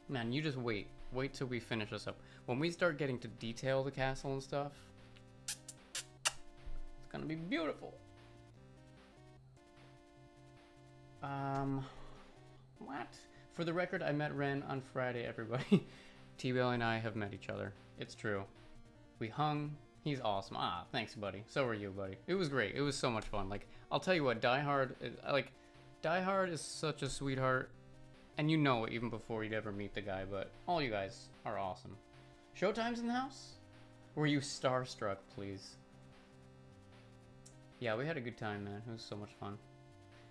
Man, you just wait. Wait till we finish this up. When we start getting to detail the castle and stuff, it's gonna be beautiful. What? For the record, I met Ren on Friday, everybody. T-Bell and I have met each other. It's true. We hung. He's awesome. Ah, thanks, buddy. So are you, buddy. It was great. It was so much fun. Like, I'll tell you what, Die Hard is such a sweetheart. And you know it even before you'd ever meet the guy, but all you guys are awesome. Showtime's in the house? Were you starstruck, please? Yeah, we had a good time, man. It was so much fun.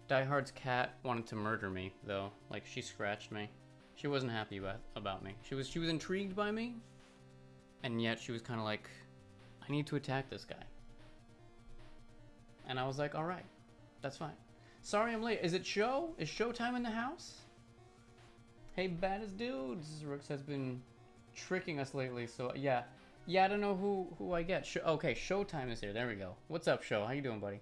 Die Hard's cat wanted to murder me, though. Like, she scratched me. She wasn't happy about me. She was intrigued by me, and yet she was kind of like, I need to attack this guy. And I was like, all right, that's fine. Sorry I'm late. Is it show? Is Showtime in the house? Hey, baddest dudes. Rooks has been tricking us lately, so yeah. Yeah, I don't know who I get. Okay, Showtime is here. There we go. What's up, Show? How you doing, buddy?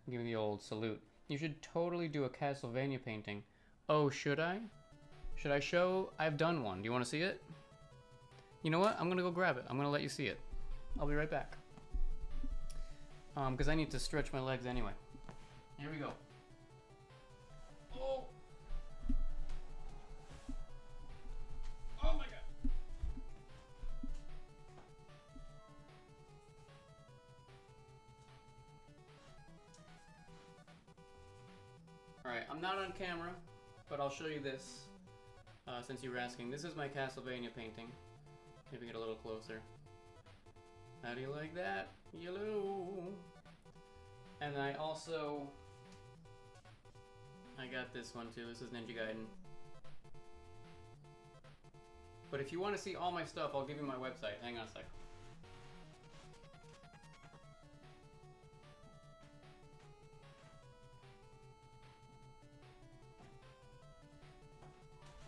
Give me the old salute. You should totally do a Castlevania painting. Oh, should I? Should I show? I've done one. Do you want to see it? You know what? I'm going to go grab it. I'm going to let you see it. I'll be right back. Because I need to stretch my legs anyway. Here we go. Oh! Oh my god! Alright, I'm not on camera, but I'll show you this. Since you were asking, this is my Castlevania painting. Maybe get a little closer. How do you like that? Yellow! And I got this one too. This is Ninja Gaiden. But if you want to see all my stuff, I'll give you my website. Hang on a sec.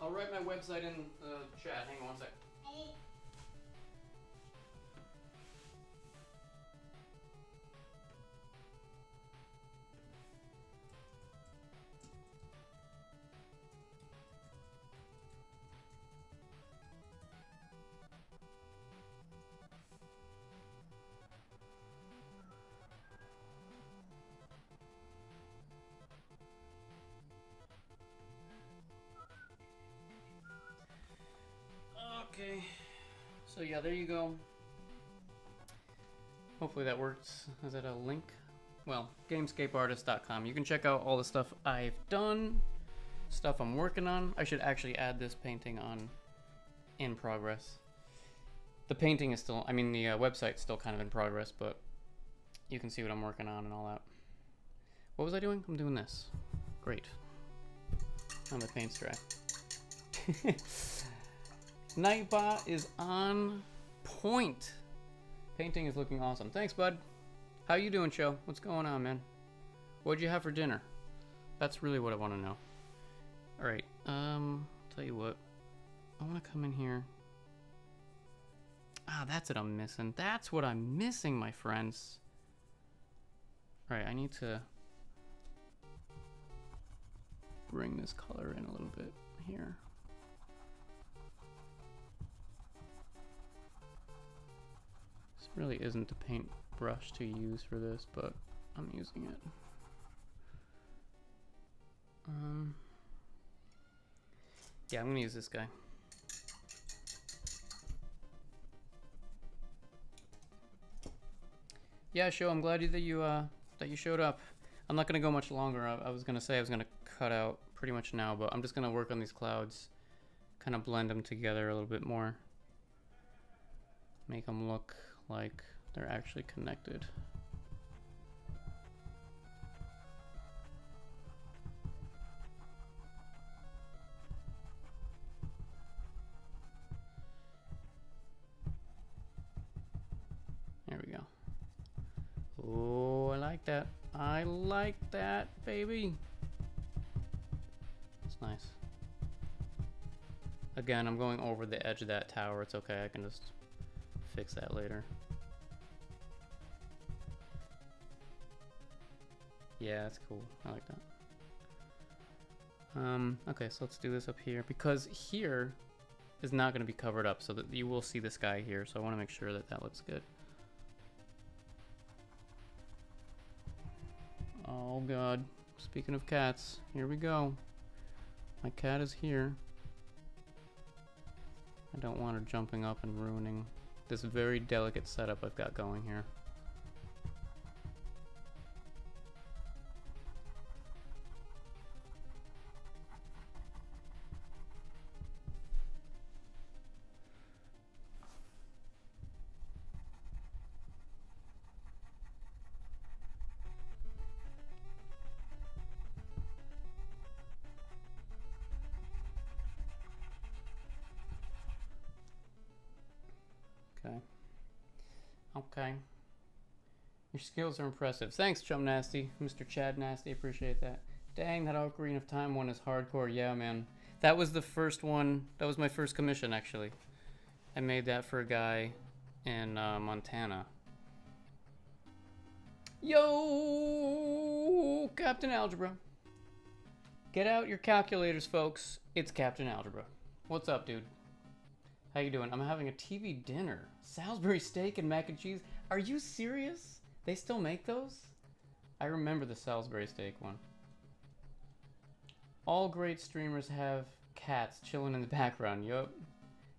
I'll write my website in the chat. Hang on one sec. Okay, so yeah, there you go. Hopefully that works. Is that a link? Well, gamescapeartist.com. You can check out all the stuff I've done, stuff I'm working on. I should actually add this painting on in progress. The painting is still, I mean the website's still kind of in progress, but you can see what I'm working on and all that. What was I doing? I'm doing this. Great. On the paint strap. Nightbot is on point. Painting is looking awesome. Thanks, bud. How you doing, Show? What's going on, man? What'd you have for dinner? That's really what I want to know. All right. Tell you what. I want to come in here. Ah, that's what I'm missing. That's what I'm missing, my friends. All right, I need to bring this color in a little bit here. Really isn't the paint brush to use for this, but I'm using it. Yeah, I'm gonna use this guy. Yeah, Show, I'm glad that you showed up. I'm not gonna go much longer. I was gonna say I was gonna cut out pretty much now, but I'm just gonna work on these clouds, kind of blend them together a little bit more. Make them look like they're actually connected. There we go. Oh, I like that. I like that, baby. It's nice. Again, I'm going over the edge of that tower. It's okay, I can just fix that later. Yeah, that's cool. I like that. Okay, so let's do this up here. Because here is not going to be covered up, so that you will see the sky here. So I want to make sure that that looks good. Oh god. Speaking of cats, here we go. My cat is here. I don't want her jumping up and ruining this very delicate setup I've got going here. Okay. Okay. Your skills are impressive. Thanks, Chum Nasty. Mr. Chad Nasty, appreciate that. Dang, that Ocarina of Time one is hardcore. Yeah, man. That was the first one. That was my first commission, actually. I made that for a guy in Montana. Yo, Captain Algebra. Get out your calculators, folks. It's Captain Algebra. What's up, dude? How you doing? I'm having a TV dinner. Salisbury steak and mac and cheese. Are you serious? They still make those? I remember the Salisbury steak one. All great streamers have cats chilling in the background. Yup.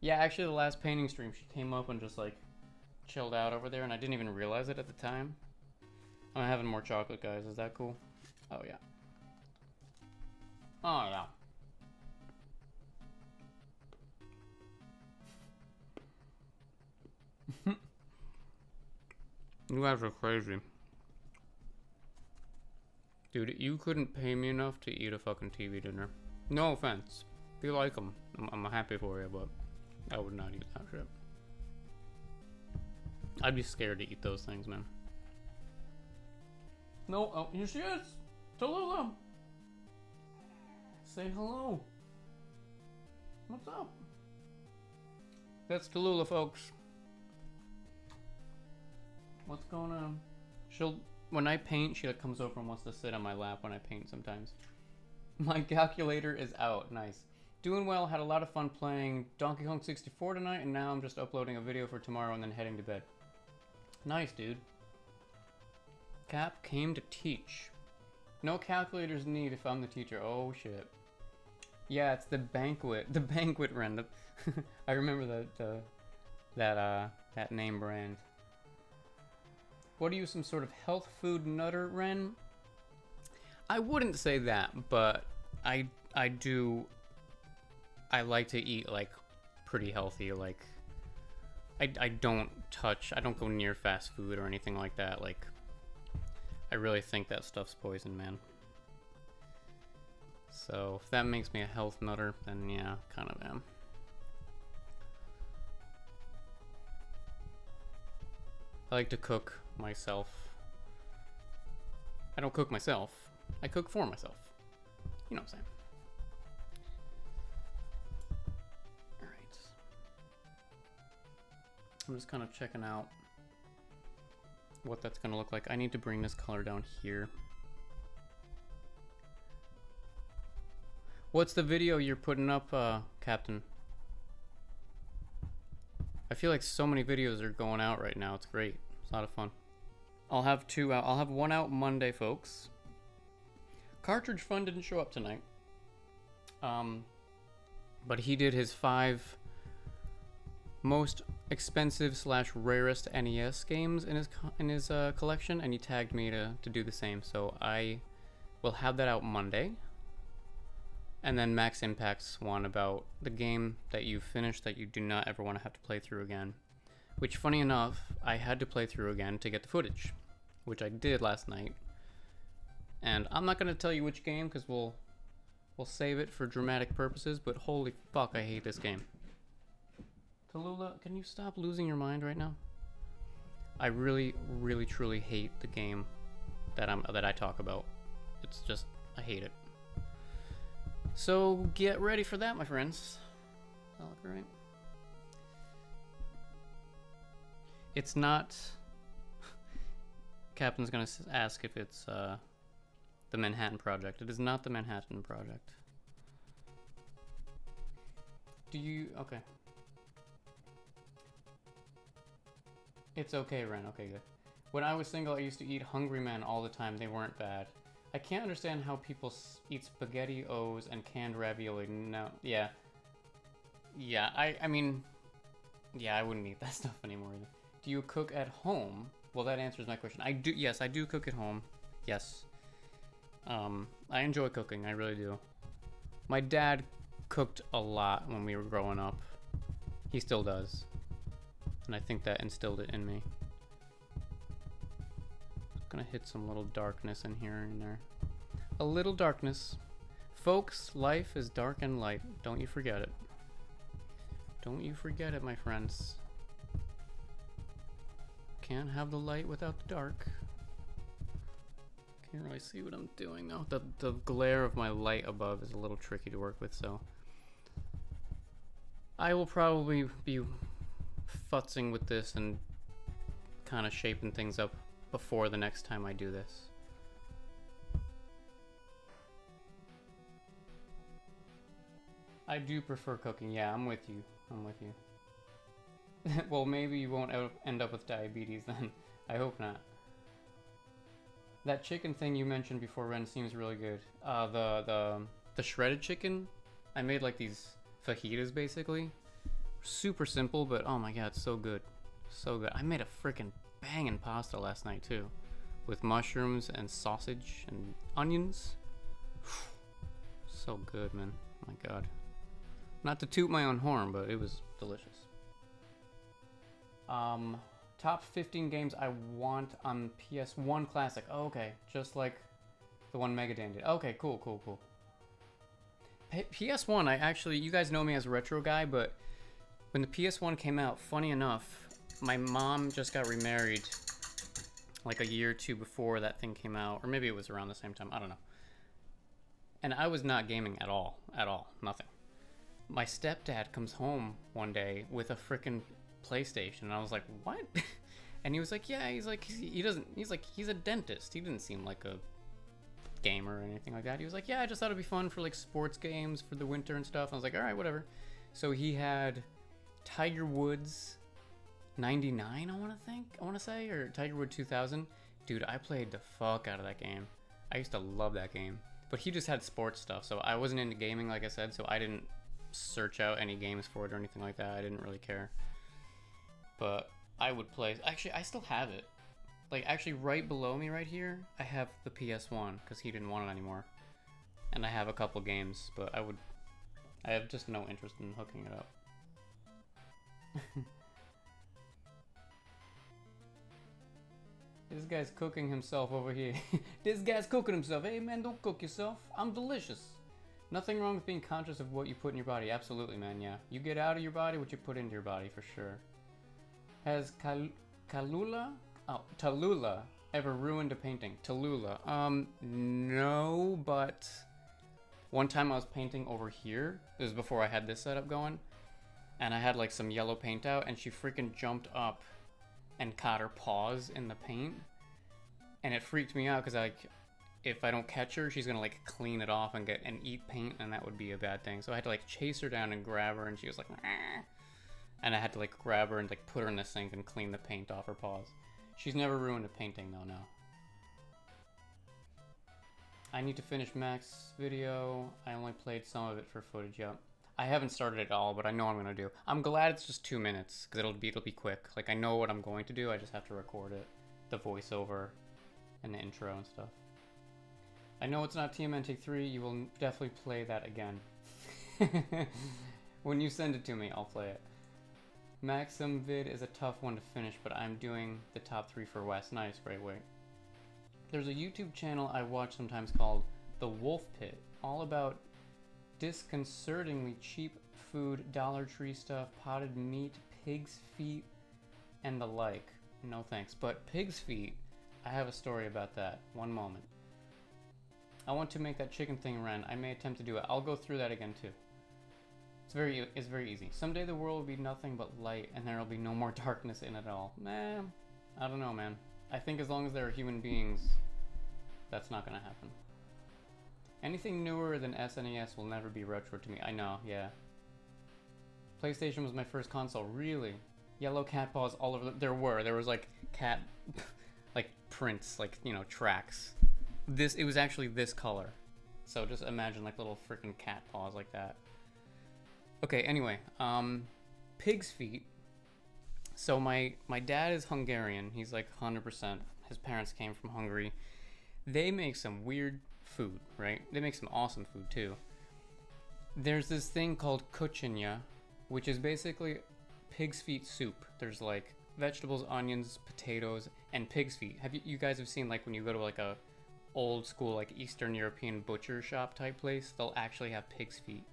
Yeah, actually the last painting stream, she came up and just like chilled out over there and I didn't even realize it at the time. I'm having more chocolate, guys. Is that cool? Oh, yeah. Oh, yeah. You guys are crazy. Dude, you couldn't pay me enough to eat a fucking TV dinner. No offense. If you like them, I'm happy for you, but I would not eat that shit. I'd be scared to eat those things, man. No, oh, here she is! Tallulah! Say hello. What's up? That's Tallulah, folks. What's going on? When I paint, she like comes over and wants to sit on my lap when I paint sometimes. My calculator is out. Nice. Doing well, had a lot of fun playing Donkey Kong 64 tonight, and now I'm just uploading a video for tomorrow and then heading to bed. Nice, dude. Cap came to teach. No calculators need if I'm the teacher. Oh, shit. Yeah, it's the banquet Ren. I remember that name brand. What are you, some sort of health food nutter, Ren? I wouldn't say that, but I like to eat like pretty healthy. Like I don't go near fast food or anything like that. Like I really think that stuff's poison, man. So if that makes me a health nutter, then yeah, kind of am. I like to cook myself. I don't cook myself. I cook for myself. You know what I'm saying. Alright. I'm just kind of checking out what that's going to look like. I need to bring this color down here. What's the video you're putting up, Captain? I feel like so many videos are going out right now. It's great. It's a lot of fun. I'll have two out. I'll have one out Monday, folks. Cartridge Fun didn't show up tonight. But he did his 5 most expensive / rarest NES games in his collection, and he tagged me to do the same. So I will have that out Monday. And then Max Impact's one about the game that you finished that you do not ever want to have to play through again which, funny enough, I had to play through again to get the footage, which I did last night. And I'm not gonna tell you which game because we'll save it for dramatic purposes. But holy fuck, I hate this game. Tallulah, can you stop losing your mind right now? I really, really, truly hate the game that I talk about. It's just, I hate it. So get ready for that, my friends. Does that look right? It's not. Captain's gonna ask if it's the Manhattan Project. It is not the Manhattan Project. Do you? Okay. It's okay, Ren. Okay, good. When I was single, I used to eat Hungry Man all the time. They weren't bad. I can't understand how people eat SpaghettiOs and canned ravioli. No, yeah. Yeah, I mean, yeah, I wouldn't eat that stuff anymore either. Do you cook at home? Well, that answers my question. I do, yes, I do cook at home. Yes. I enjoy cooking, I really do. My dad cooked a lot when we were growing up. He still does. And I think that instilled it in me. Just gonna hit some little darkness in here and there. A little darkness. Folks, life is dark and light. Don't you forget it. Don't you forget it, my friends. Can't have the light without the dark. Can't really see what I'm doing though. The glare of my light above is a little tricky to work with, so I will probably be futzing with this and kind of shaping things up before the next time I do this. I do prefer cooking. Yeah, I'm with you. I'm with you. Well, maybe you won't end up with diabetes then. I hope not. That chicken thing you mentioned before, Ren, seems really good. The shredded chicken, I made like these fajitas basically. Super simple, but oh my god, so good. So good. I made a freaking banging pasta last night too. With mushrooms and sausage and onions. So good, man. Oh my god. Not to toot my own horn, but it was delicious. Top 15 games I want on PS1 Classic. Oh, okay, just like the one Megadan did. Okay, cool, cool, cool. PS1, I actually, you guys know me as a retro guy, but when the PS1 came out, funny enough, my mom just got remarried like a year or two before that thing came out, or maybe it was around the same time, I don't know. And I was not gaming at all, nothing. My stepdad comes home one day with a frickin' PlayStation, and I was like, what? And he was like, yeah, he's like, he's a dentist. He didn't seem like a gamer or anything like that. He was like, yeah, I just thought it'd be fun for like sports games for the winter and stuff. I was like, all right, whatever. So he had Tiger Woods 99, I want to say, or Tiger Woods 2000. Dude, I played the fuck out of that game. I used to love that game. But he just had sports stuff, so I wasn't into gaming, like I said, so I didn't search out any games for it or anything like that. I didn't really care. But I would play. Actually, I still have it. Like, actually, right below me right here, I have the PS1, because he didn't want it anymore. And I have a couple games, but I have just no interest in hooking it up. This guy's cooking himself over here. This guy's cooking himself. Hey man, don't cook yourself. I'm delicious. Nothing wrong with being conscious of what you put in your body. Absolutely, man, yeah. You get out of your body what you put into your body, for sure. Has Tallulah ever ruined a painting? Tallulah. No, but one time I was painting over here. This was before I had this setup going. And I had like some yellow paint out, and she freaking jumped up and caught her paws in the paint. And it freaked me out because like, if I don't catch her, she's gonna like clean it off and eat paint, and that would be a bad thing. So I had to like chase her down and grab her, and she was like, ah. And I had to like grab her and like put her in the sink and clean the paint off her paws. She's never ruined a painting though, no. I need to finish Mac's video. I only played some of it for footage, yep. I haven't started it all, but I know what I'm gonna do. I'm glad it's just 2 minutes, because it'll be quick. Like, I know what I'm going to do, I just have to record it. The voiceover and the intro and stuff. I know it's not TMNT 3, you will definitely play that again. When you send it to me, I'll play it. Maxim vid is a tough one to finish, but I'm doing the top 3 for West. Nice, great way. There's a YouTube channel I watch sometimes called The Wolf Pit, all about disconcertingly cheap food, Dollar Tree stuff, potted meat, pig's feet, and the like. No thanks. But pig's feet, I have a story about that. One moment. I want to make that chicken thing, Ren. I may attempt to do it. I'll go through that again too. It's very easy. Someday the world will be nothing but light, and there will be no more darkness in it all. Man, I don't know, man. I think as long as there are human beings, that's not gonna happen. Anything newer than SNES will never be retro to me. I know, yeah. PlayStation was my first console. Really? Yellow cat paws all over. There was like cat, like prints, like, you know, tracks. It was actually this color. So just imagine like little freaking cat paws like that. Okay, anyway, pig's feet. So my dad is Hungarian. He's like 100%. His parents came from Hungary. They make some weird food, right? They make some awesome food too. There's this thing called kuchenja, which is basically pig's feet soup. There's like vegetables, onions, potatoes, and pig's feet. You guys have seen, like, when you go to like a old school like Eastern European butcher shop type place, they'll actually have pig's feet.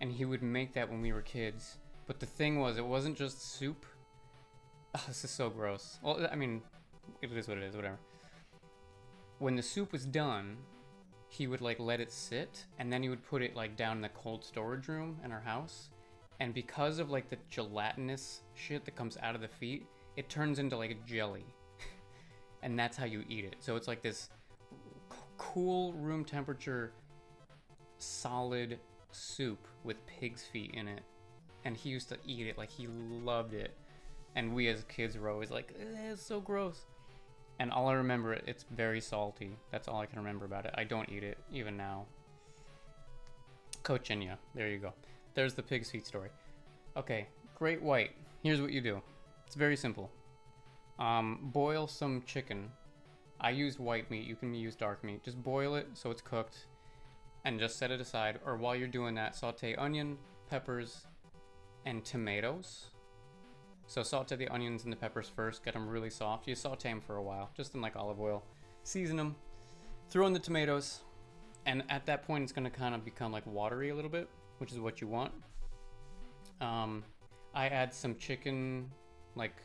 And he would make that when we were kids. But the thing was, it wasn't just soup. Oh, this is so gross. Well, I mean, it is what it is, whatever. When the soup was done, he would like let it sit, and then he would put it like down in the cold storage room in our house. And because of like the gelatinous shit that comes out of the feet, it turns into like a jelly. And that's how you eat it. So it's like this cool room temperature solid soup with pig's feet in it. And he used to eat it, like he loved it. And we as kids were always like, it's so gross. And all I remember, it's very salty. That's all I can remember about it. I don't eat it, even now. Kuchenja, there you go. There's the pig's feet story. Okay, great white. Here's what you do. It's very simple. Boil some chicken. I used white meat, you can use dark meat. Just boil it so it's cooked and just set it aside. Or while you're doing that, saute onion, peppers, and tomatoes. So saute the onions and the peppers first, get them really soft. You saute them for a while, just in like olive oil. Season them, throw in the tomatoes, and at that point it's gonna kind of become like watery a little bit, which is what you want. I add some chicken, like,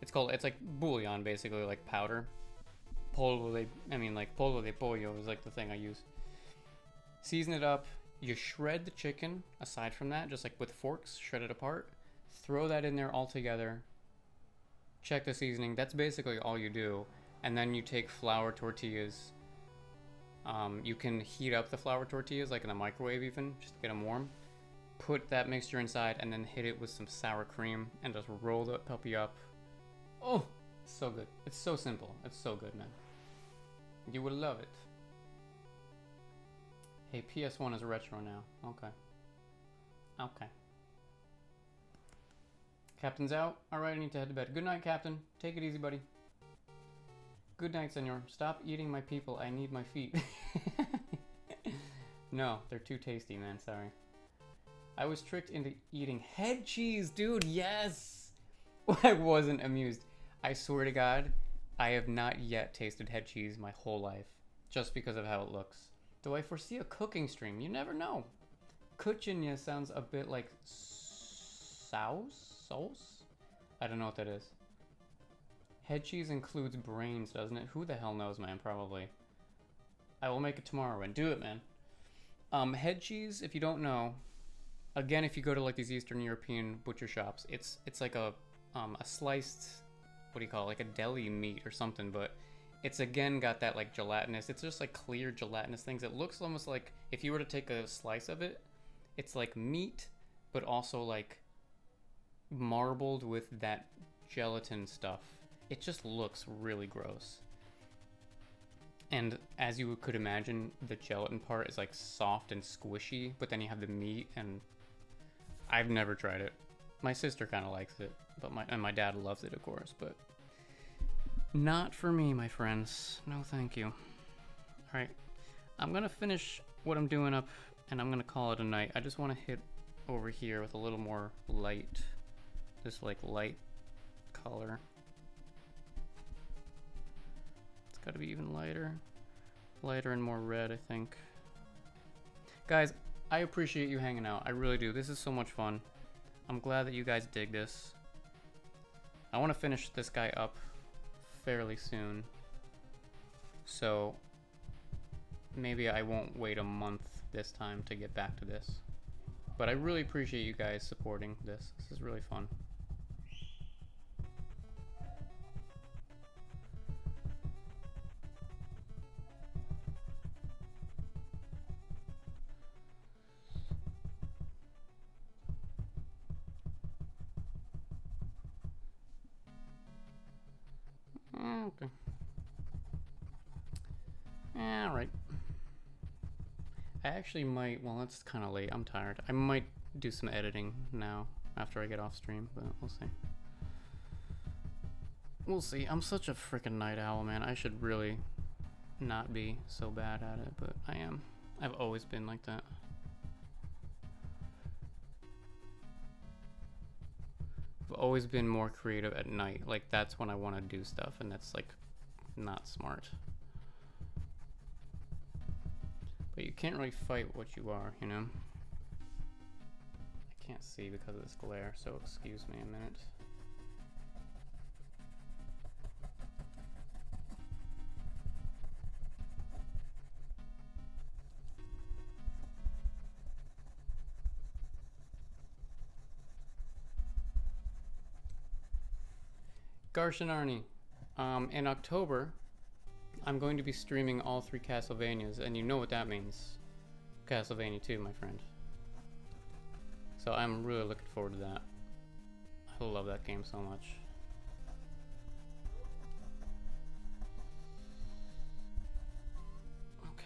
it's like bouillon basically, like powder. Polvo de pollo is like the thing I use. Season it up, you shred the chicken, aside from that, just like with forks, shred it apart. Throw that in there all together. Check the seasoning. That's basically all you do. And then you take flour tortillas. You can heat up the flour tortillas, like in the microwave even, just to get them warm. Put that mixture inside and then hit it with some sour cream and just roll that puppy up. Oh, it's so good. It's so simple. It's so good, man. You will love it. Hey, PS1 is retro now. Okay. Okay. Captain's out. Alright, I need to head to bed. Good night, Captain. Take it easy, buddy. Good night, senor. Stop eating my people. I need my feet. No, they're too tasty, man. Sorry. I was tricked into eating head cheese, dude. Yes! I wasn't amused. I swear to God, I have not yet tasted head cheese my whole life. Just because of how it looks. Do I foresee a cooking stream? You never know. Kuchenja sounds a bit like sauce? I don't know what that is. Head cheese includes brains, doesn't it? Who the hell knows, man? Probably. I will make it tomorrow and do it, man. Head cheese, if you don't know, again, if you go to like these Eastern European butcher shops, it's like a sliced, what do you call it? Like a deli meat or something, but it's again got that like gelatinous. It's just like clear gelatinous things. It looks almost like if you were to take a slice of it, it's like meat, but also like marbled with that gelatin stuff. It just looks really gross. And as you could imagine, the gelatin part is like soft and squishy, but then you have the meat, and I've never tried it. My sister kind of likes it, but my dad loves it, of course, but not for me, my friends. No, thank you. All right, I'm gonna finish what I'm doing up, and I'm gonna call it a night. I just want to hit over here with a little more light this like light color. It's got to be even lighter. Lighter and more red, I think. Guys, I appreciate you hanging out. I really do. This is so much fun. I'm glad that you guys dig this. I want to finish this guy up fairly soon. So maybe I won't wait a month this time to get back to this. But I really appreciate you guys supporting this. This is really fun. Okay. Alright. I actually might, well, it's kind of late. I'm tired. I might do some editing now after I get off stream, but we'll see. We'll see. I'm such a freaking night owl, man. I should really not be so bad at it, but I am. I've always been like that. I've always been more creative at night. Like, that's when I want to do stuff, and that's, like, not smart. But you can't really fight what you are, you know? I can't see because of this glare, so excuse me a minute. Garsh and Arnie, in October, I'm going to be streaming all 3 Castlevanias, and you know what that means. Castlevania 2, my friend. So I'm really looking forward to that. I love that game so much. Okay.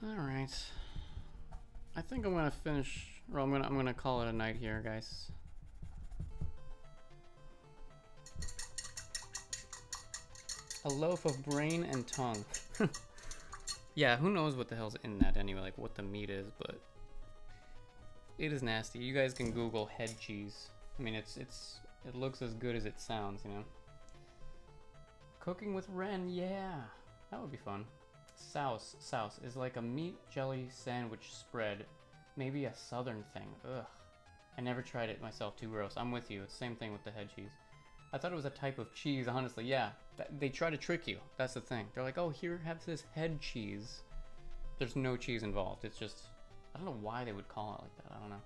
Alright. I think I'm gonna finish, or I'm gonna call it a night here, guys. A loaf of brain and tongue. Yeah, who knows what the hell's in that anyway, like what the meat is, but it is nasty. You guys can Google head cheese. I mean, it looks as good as it sounds, you know. Cooking with Ren, yeah, that would be fun. Souse is like a meat jelly sandwich spread, maybe a southern thing. Ugh, I never tried it myself. Too gross. I'm with you. It's the same thing with the head cheese. I thought it was a type of cheese, honestly. Yeah, they try to trick you. That's the thing. They're like, oh, here, have this head cheese. There's no cheese involved. It's just, I don't know why they would call it like that. I don't know.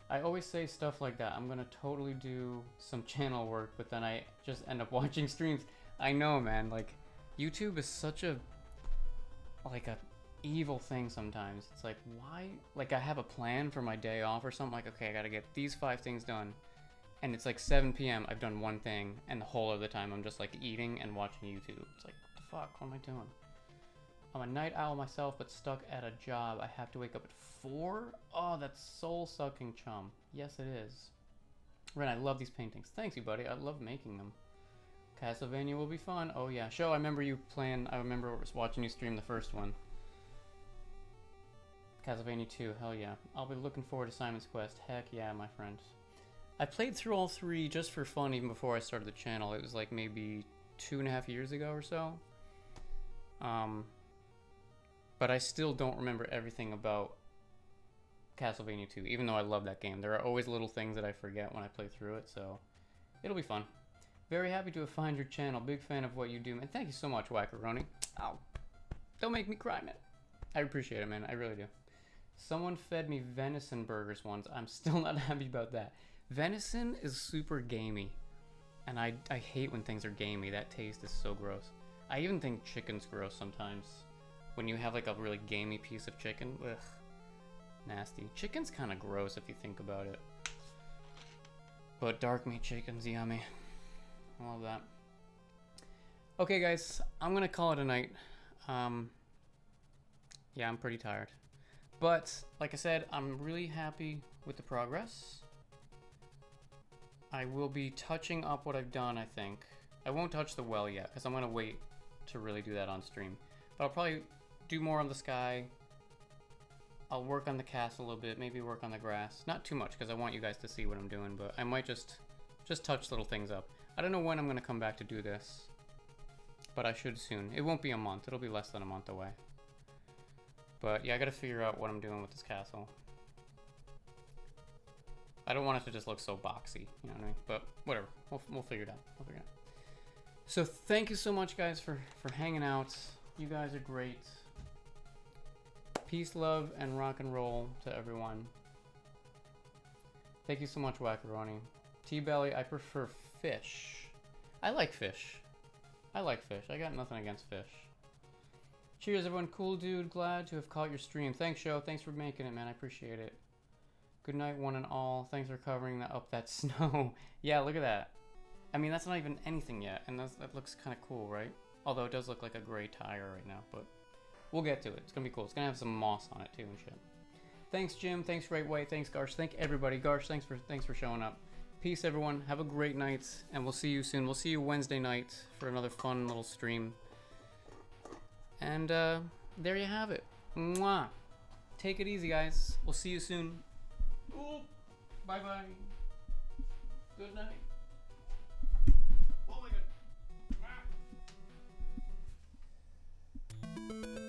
I always say stuff like that. I'm gonna totally do some channel work, but then I just end up watching streams. I know, man. Like, YouTube is such a evil thing sometimes. It's like, why? Like, I have a plan for my day off or something. Like, okay, I gotta get these 5 things done. And it's like 7 p.m. I've done 1 thing, and the whole other time I'm just like eating and watching YouTube. It's like, what the fuck? What am I doing? I'm a night owl myself, but stuck at a job. I have to wake up at 4? Oh, that's soul-sucking, chum. Yes, it is. Ren, I love these paintings. Thanks, you, buddy. I love making them. Castlevania will be fun. Oh, yeah. Show, I remember you playing. I remember watching you stream the first one. Castlevania 2, hell yeah. I'll be looking forward to Simon's Quest. Heck yeah, my friend. I played through all 3 just for fun even before I started the channel. It was like maybe 2.5 years ago or so. But I still don't remember everything about Castlevania 2, even though I love that game. There are always little things that I forget when I play through it, so it'll be fun. Very happy to have found your channel. Big fan of what you do, man. Thank you so much, Wackaroni. Oh, don't make me cry, man. I appreciate it, man. I really do. Someone fed me venison burgers once. I'm still not happy about that. Venison is super gamey, and I hate when things are gamey. That taste is so gross. I even think chicken's gross sometimes. When you have like a really gamey piece of chicken, ugh, nasty. Chicken's kind of gross if you think about it. But dark meat chicken's yummy. I love that. Okay, guys, I'm gonna call it a night. Yeah, I'm pretty tired. But, like I said, I'm really happy with the progress. I will be touching up what I've done, I think. I won't touch the well yet, because I'm going to wait to really do that on stream. But I'll probably do more on the sky. I'll work on the castle a little bit, maybe work on the grass. Not too much, because I want you guys to see what I'm doing, but I might just touch little things up. I don't know when I'm going to come back to do this, but I should soon. It won't be a month. It'll be less than a month away. But yeah, I got to figure out what I'm doing with this castle. I don't want it to just look so boxy, you know what I mean? But whatever, we'll figure it out. We'll figure it out. So thank you so much, guys, for hanging out. You guys are great. Peace, love, and rock and roll to everyone. Thank you so much, Wackaroni. T-Belly, I prefer fish. I like fish. I like fish. I got nothing against fish. Cheers, everyone. Cool dude. Glad to have caught your stream. Thanks, Show. Thanks for making it, man. I appreciate it. Good night, one and all. Thanks for covering up that snow. Yeah, look at that. I mean, that's not even anything yet, and that looks kind of cool, right? Although it does look like a gray tire right now, but we'll get to it. It's gonna be cool. It's gonna have some moss on it too and shit. Thanks, Jim. Thanks, Right Way. Thanks, Garsh. Thank everybody. Garsh, thanks for showing up. Peace, everyone. Have a great night, and we'll see you soon. We'll see you Wednesday night for another fun little stream. And there you have it. Mwah. Take it easy, guys. We'll see you soon. Ooh, bye-bye. Good night. Oh my god. Ah.